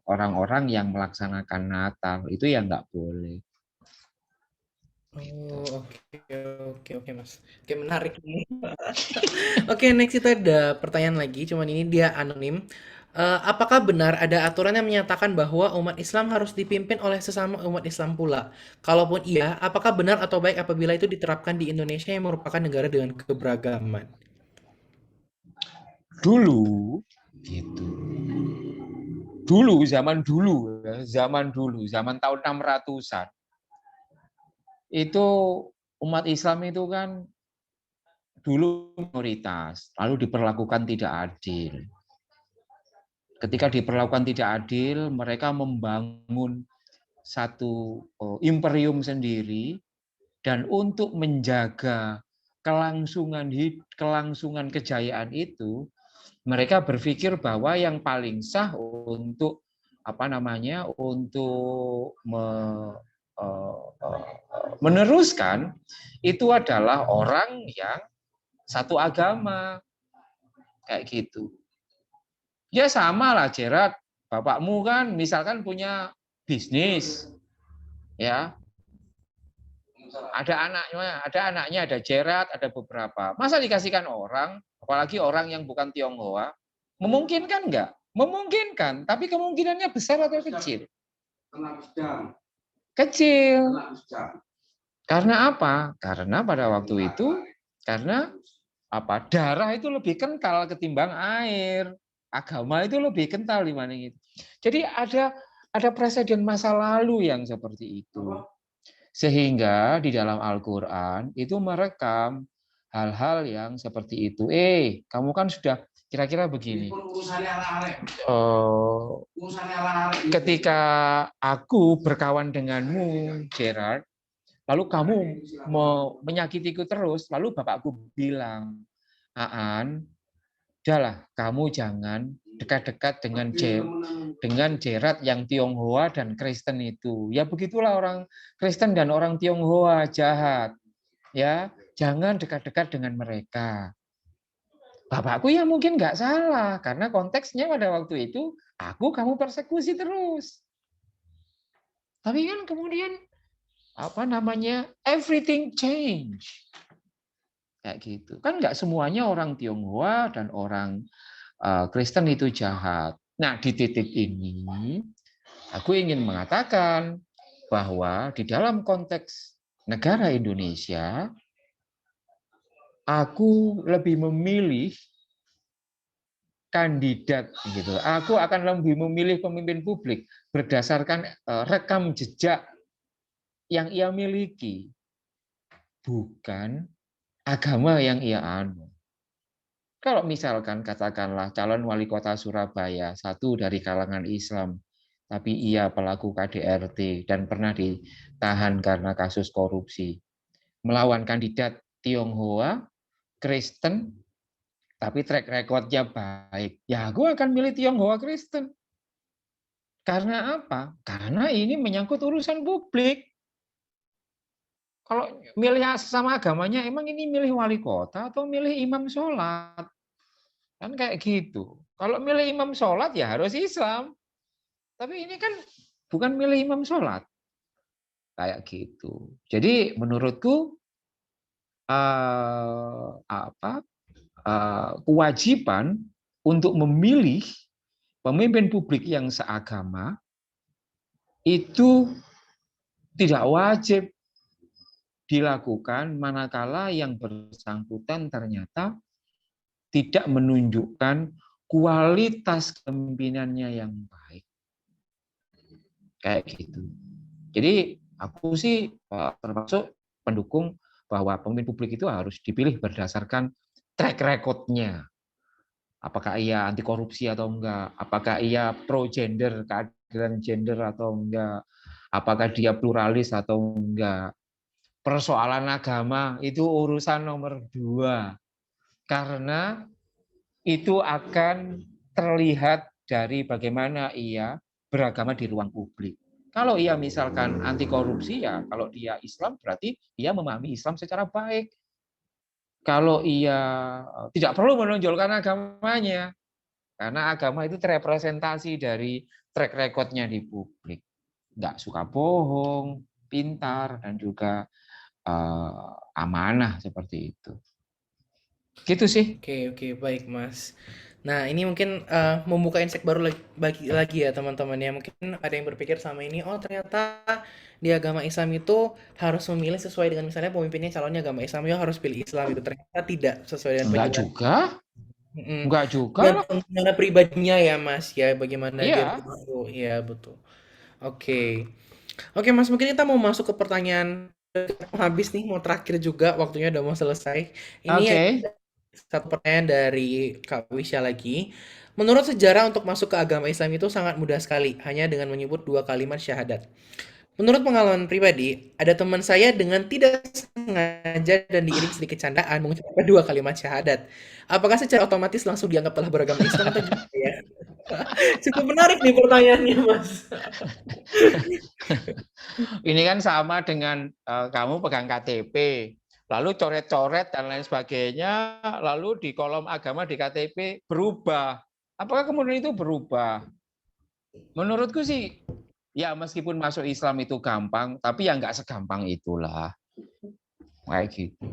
orang-orang yang melaksanakan Natal. Itu yang nggak boleh. Oh, oke Mas. Oke, menarik ini. Oke, next itu ada pertanyaan lagi, cuman ini dia anonim. Apakah benar ada aturan yang menyatakan bahwa umat Islam harus dipimpin oleh sesama umat Islam pula? Kalaupun iya, apakah benar atau baik apabila itu diterapkan di Indonesia yang merupakan negara dengan keberagaman? Dulu, gitu. Zaman dulu, zaman tahun 600-an, itu umat Islam itu kan dulu minoritas, lalu diperlakukan tidak adil. Ketika diperlakukan tidak adil, mereka membangun satu imperium sendiri, dan untuk menjaga kelangsungan kejayaan itu, mereka berpikir bahwa yang paling sah untuk meneruskan itu adalah orang yang satu agama, kayak gitu. Ya sama lah, Gerard, bapakmu kan misalkan punya bisnis, ya ada anaknya, ada Gerard, ada beberapa. Masa dikasihkan orang, apalagi orang yang bukan Tionghoa, memungkinkan nggak? Memungkinkan, tapi kemungkinannya besar atau kecil? Kecil. Karena apa? Karena pada waktu itu, darah itu lebih kental ketimbang air. Agama itu lebih kental dibanding itu. Jadi ada presiden masa lalu yang seperti itu. Sehingga di dalam Al-Quran itu merekam hal-hal yang seperti itu. Kamu kan sudah kira-kira begini. Ketika aku berkawan denganmu, Gerard, lalu kamu mau menyakitiku terus, lalu bapakku bilang, Aan, udahlah, kamu jangan dekat-dekat dengan Jerat yang Tionghoa dan Kristen itu. Ya begitulah orang Kristen dan orang Tionghoa jahat. Ya, jangan dekat-dekat dengan mereka. Bapakku ya mungkin nggak salah karena konteksnya pada waktu itu kamu persekusi terus. Tapi kan kemudian everything change. Kayak gitu. Kan nggak semuanya orang Tionghoa dan orang Kristen itu jahat. Nah, di titik ini aku ingin mengatakan bahwa di dalam konteks negara Indonesia, aku lebih memilih kandidat gitu. Aku akan lebih memilih pemimpin publik berdasarkan rekam jejak yang ia miliki, bukan agama yang ia anut. Kalau misalkan katakanlah calon wali kota Surabaya satu dari kalangan Islam, tapi ia pelaku KDRT dan pernah ditahan karena kasus korupsi, melawan kandidat Tionghoa, Kristen, tapi track recordnya baik, ya aku akan milih Tionghoa Kristen. Karena apa? Karena ini menyangkut urusan publik. Kalau milih sesama agamanya, emang ini milih wali kota atau milih imam sholat? Kan kayak gitu. Kalau milih imam sholat ya harus Islam. Tapi ini kan bukan milih imam sholat. Kayak gitu. Jadi menurutku kewajiban untuk memilih pemimpin publik yang seagama itu tidak wajib dilakukan manakala yang bersangkutan ternyata tidak menunjukkan kualitas kepemimpinannya yang baik. Kayak gitu. Jadi aku sih termasuk pendukung bahwa pemimpin publik itu harus dipilih berdasarkan track record-nya. Apakah ia anti korupsi atau enggak? Apakah ia pro gender, keadilan gender atau enggak? Apakah dia pluralis atau enggak? Persoalan agama itu urusan nomor 2. Karena itu akan terlihat dari bagaimana ia beragama di ruang publik. Kalau ia misalkan anti korupsi, ya kalau dia Islam berarti ia memahami Islam secara baik. Kalau ia tidak perlu menonjolkan agamanya, karena agama itu terrepresentasi dari track record-nya di publik. Nggak suka bohong, pintar, dan juga amanah seperti itu. Gitu sih. Oke, baik Mas. Nah, ini mungkin membuka insight baru lagi ya teman-teman ya. Mungkin ada yang berpikir sama ini, oh ternyata di agama Islam itu harus memilih sesuai dengan misalnya pemimpinnya calonnya agama Islam, ya harus pilih Islam itu. Ternyata tidak sesuai dengan Enggak penjelasan. juga. Enggak juga. Tergantung gimana pribadinya ya Mas ya, bagaimana dia Iya. berpengaruh. Iya, betul. Oke. Oke Mas, mungkin kita mau masuk ke pertanyaan habis nih, mau terakhir juga, waktunya udah mau selesai. Ini Oke. satu pertanyaan dari Kak Wisya lagi. Menurut sejarah untuk masuk ke agama Islam itu sangat mudah sekali, hanya dengan menyebut 2 kalimat syahadat. Menurut pengalaman pribadi, ada teman saya dengan tidak sengaja dan diiring sedikit candaan mengucapkan 2 kalimat syahadat. Apakah secara otomatis langsung dianggap telah beragama Islam atau gimana ya? Cukup menarik nih pertanyaannya, Mas. Ini kan sama dengan kamu pegang KTP, lalu coret-coret dan lain sebagainya, lalu di kolom agama di KTP berubah. Apakah kemudian itu berubah? Menurutku sih, ya meskipun masuk Islam itu gampang, tapi ya nggak segampang itulah. Kayak gitu.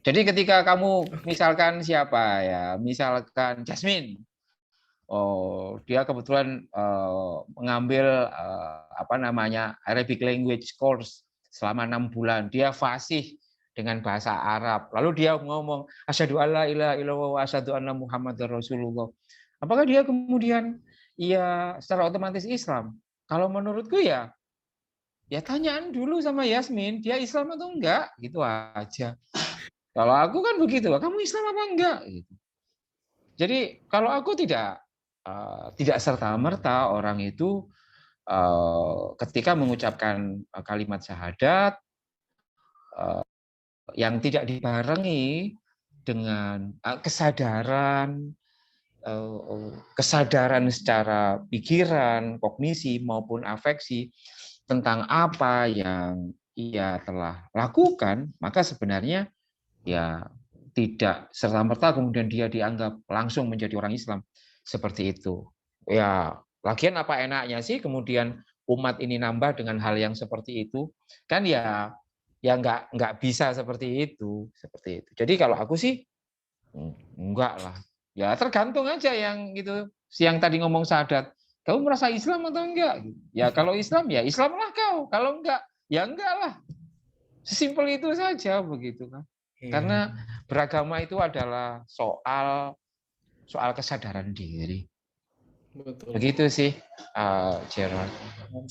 Jadi ketika kamu misalkan siapa ya, misalkan Jasmine, dia kebetulan mengambil Arabic language course selama 6 bulan. Dia fasih dengan bahasa Arab. Lalu dia ngomong asyhadu alla ilaha illallah wa asyhadu anna muhammadar rasulullah. Apakah dia kemudian secara otomatis Islam? Kalau menurutku ya tanyaan dulu sama Yasmin, dia Islam atau enggak? Gitu aja. Kalau aku kan begitu, kamu Islam apa enggak? Gitu. Jadi kalau aku tidak serta-merta orang itu ketika mengucapkan kalimat syahadat yang tidak dibarengi dengan kesadaran kesadaran secara pikiran, kognisi maupun afeksi tentang apa yang ia telah lakukan, maka sebenarnya ya tidak serta-merta kemudian dia dianggap langsung menjadi orang Islam seperti itu. Ya, lagian apa enaknya sih kemudian umat ini nambah dengan hal yang seperti itu? Kan ya nggak bisa seperti itu. Jadi kalau aku sih enggak lah. Ya tergantung aja yang gitu. Siang tadi ngomong syahadat, kamu merasa Islam atau enggak? Ya kalau Islam ya Islamlah kau. Kalau enggak ya enggak lah. Sesimpel itu saja begitu kan. Karena beragama itu adalah soal kesadaran diri. Betul. Begitu sih, Gerald.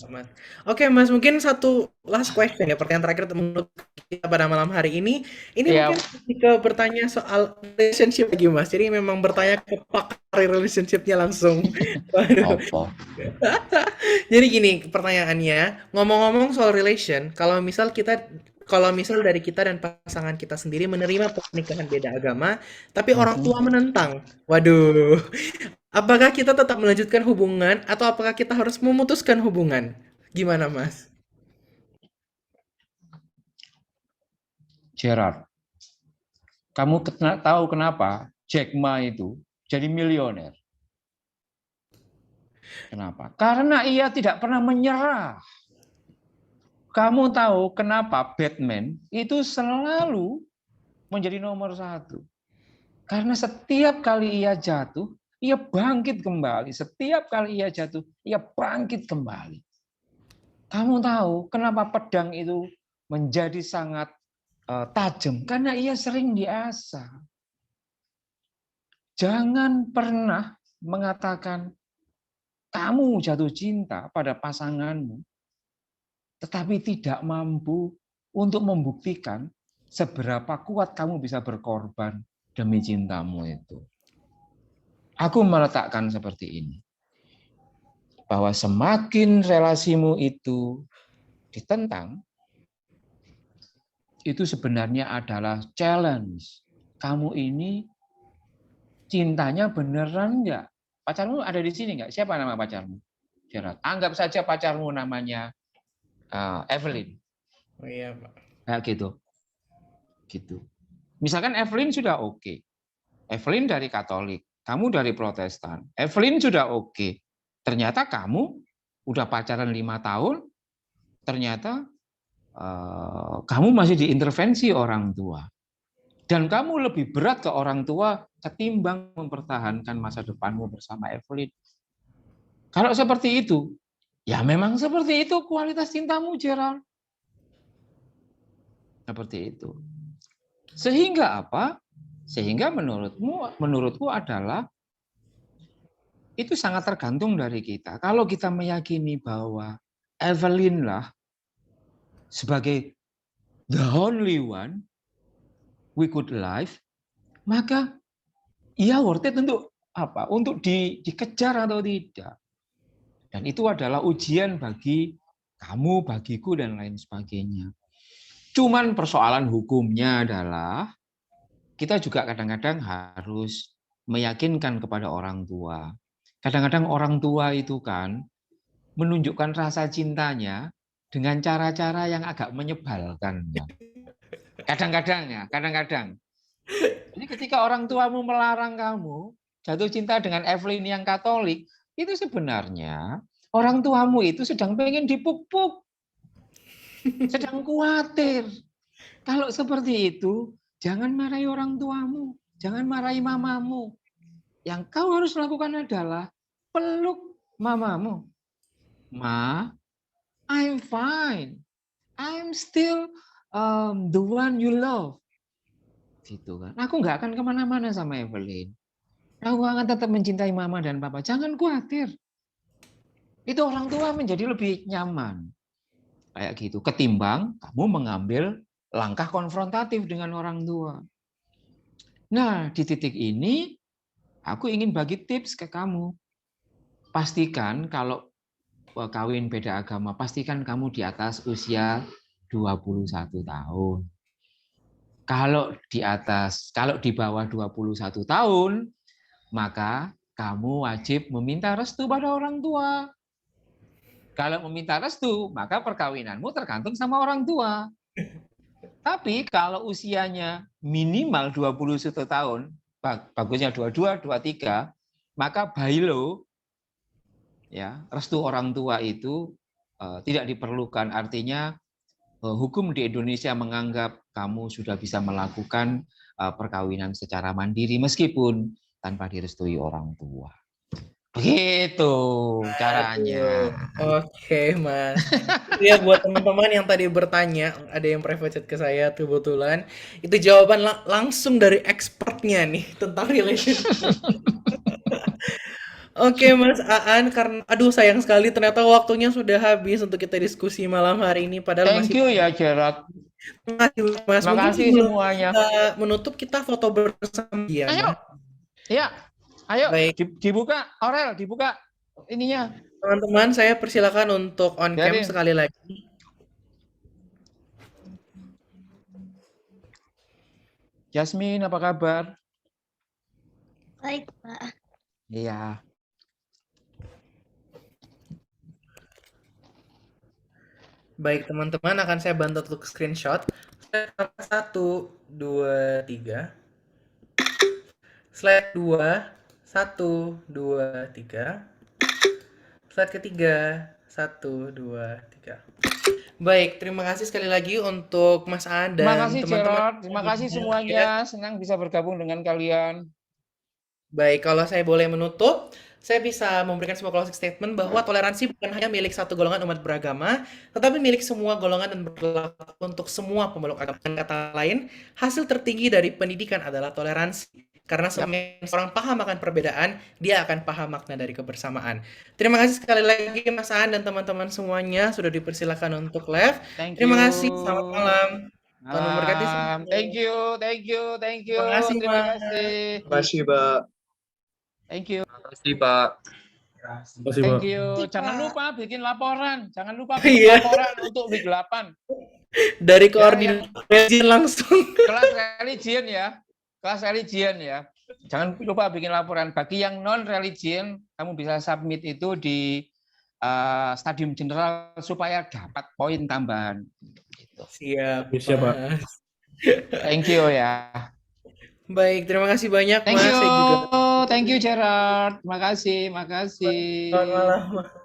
Mas. Oke, Mas, mungkin satu last question ya, pertanyaan terakhir menurut kita pada malam hari ini. Ini Ya, mungkin lebih ke bertanya soal relationship lagi, Mas. Jadi memang bertanya ke pakar relationship-nya langsung. Waduh. apa? Jadi gini, pertanyaannya, ngomong-ngomong soal relation, kalau misal dari kita dan pasangan kita sendiri menerima pernikahan beda agama, tapi orang tua menentang. Waduh. Apakah kita tetap melanjutkan hubungan atau apakah kita harus memutuskan hubungan? Gimana, Mas? Gerard, kamu tahu kenapa Jack Ma itu jadi milioner? Kenapa? Karena ia tidak pernah menyerah. Kamu tahu kenapa Batman itu selalu menjadi nomor 1? Karena setiap kali ia jatuh, ia bangkit kembali. Setiap kali ia jatuh, ia bangkit kembali. Kamu tahu kenapa pedang itu menjadi sangat tajam? Karena ia sering diasah. Jangan pernah mengatakan kamu jatuh cinta pada pasanganmu, tetapi tidak mampu untuk membuktikan seberapa kuat kamu bisa berkorban demi cintamu itu. Aku meletakkan seperti ini, bahwa semakin relasimu itu ditentang, itu sebenarnya adalah challenge. Kamu ini cintanya beneran nggak? Pacarmu ada di sini nggak? Siapa nama pacarmu? Gerard. Anggap saja pacarmu namanya Evelyn. Oh iya, Pak. Nah, gitu. Misalkan Evelyn sudah oke. Evelyn dari Katolik, kamu dari Protestan. Evelyn sudah oke. Ternyata kamu udah pacaran 5 tahun, ternyata kamu masih diintervensi orang tua. Dan kamu lebih berat ke orang tua ketimbang mempertahankan masa depanmu bersama Evelyn. Kalau seperti itu, ya memang seperti itu kualitas cintamu, Gerald. Seperti itu. Sehingga apa? Sehingga menurutku adalah itu sangat tergantung dari kita. Kalau kita meyakini bahwa Evelyn lah sebagai the only one we could live, maka ya worth it untuk apa? Untuk dikejar atau tidak. Dan itu adalah ujian bagi kamu, bagiku, dan lain sebagainya. Cuman persoalan hukumnya adalah kita juga kadang-kadang harus meyakinkan kepada orang tua. Kadang-kadang orang tua itu kan menunjukkan rasa cintanya dengan cara-cara yang agak menyebalkan. Kadang-kadang. Jadi ketika orang tuamu melarang kamu jatuh cinta dengan Evelyn yang Katolik, itu sebenarnya orang tuamu itu sedang pengen dipupuk, sedang khawatir. Kalau seperti itu, jangan marahi orang tuamu, jangan marahi mamamu. Yang kau harus lakukan adalah peluk mamamu. Ma, I'm fine. I'm still the one you love. Gitu kan. Aku nggak akan kemana-mana sama Evelyn. Aku akan tetap mencintai mama dan papa. Jangan khawatir. Itu orang tua menjadi lebih nyaman. Kayak gitu. Ketimbang kamu mengambil langkah konfrontatif dengan orang tua. Nah, di titik ini, aku ingin bagi tips ke kamu. Pastikan kalau kawin beda agama, pastikan kamu di atas usia 21 tahun. Kalau di bawah 21 tahun, maka kamu wajib meminta restu pada orang tua. Kalau meminta restu, maka perkawinanmu tergantung sama orang tua. Tapi kalau usianya minimal 21 tahun, bagusnya 22, 23, maka bailo, ya, restu orang tua itu tidak diperlukan. Artinya hukum di Indonesia menganggap kamu sudah bisa melakukan perkawinan secara mandiri meskipun tanpa direstui orang tua. Begitu caranya. Oke, Mas. Ya buat teman-teman yang tadi bertanya, ada yang private chat ke saya tuh kebetulan, itu jawaban langsung dari expertnya nih tentang relationship. Oke, Mas Aan, karena aduh sayang sekali ternyata waktunya sudah habis untuk kita diskusi malam hari ini. Padahal Thank masih you ya Gerard. Mas. Terima Mungkin kasih sebelum semuanya. kita menutup kita foto bersama ya, Ayo, Mas. ya, ayo Baik. dibuka, Aurel, dibuka ininya. Teman-teman, saya persilakan untuk on cam Biarin. sekali lagi. Yasmin, apa kabar? Baik, Pak. Iya. Baik, teman-teman, akan saya bantu untuk screenshot. 1, 2, 3. Slide 2, 1, 2, 3. Slide ketiga, 1, 2, 3. Baik, terima kasih sekali lagi untuk Mas Aan Terima dan kasih teman-teman. Gerard, terima kasih semuanya. Senang bisa bergabung dengan kalian. Baik, kalau saya boleh menutup, saya bisa memberikan sebuah closing statement bahwa toleransi bukan hanya milik satu golongan umat beragama, tetapi milik semua golongan dan berlaku untuk semua pemeluk agama. Dengan kata lain, hasil tertinggi dari pendidikan adalah toleransi. Karena semakin orang paham akan perbedaan, dia akan paham makna dari kebersamaan. Terima kasih sekali lagi Mas Aan dan teman-teman semuanya sudah dipersilakan untuk live. Thank you. Terima kasih, selamat malam. Tuhan memberkati semua. Thank you, thank you, thank you. Terima kasih, Terima Mas. kasih. Terima kasih, Pak. Thank you. Terima kasih, Pak. Thank you. Jangan lupa bikin laporan. Jangan lupa Iya. bikin laporan untuk week 8. Dari koordinasi langsung. Kelas religion ya. Kelas religion ya. Jangan lupa bikin laporan. Bagi yang non religion, kamu bisa submit itu di Stadium General supaya dapat poin tambahan. Gitu. Siap, Pak. Thank you ya. Baik, terima kasih banyak Thank Mas. you. Saya juga. Thank you Gerard. Makasih, makasih. Selamat malam.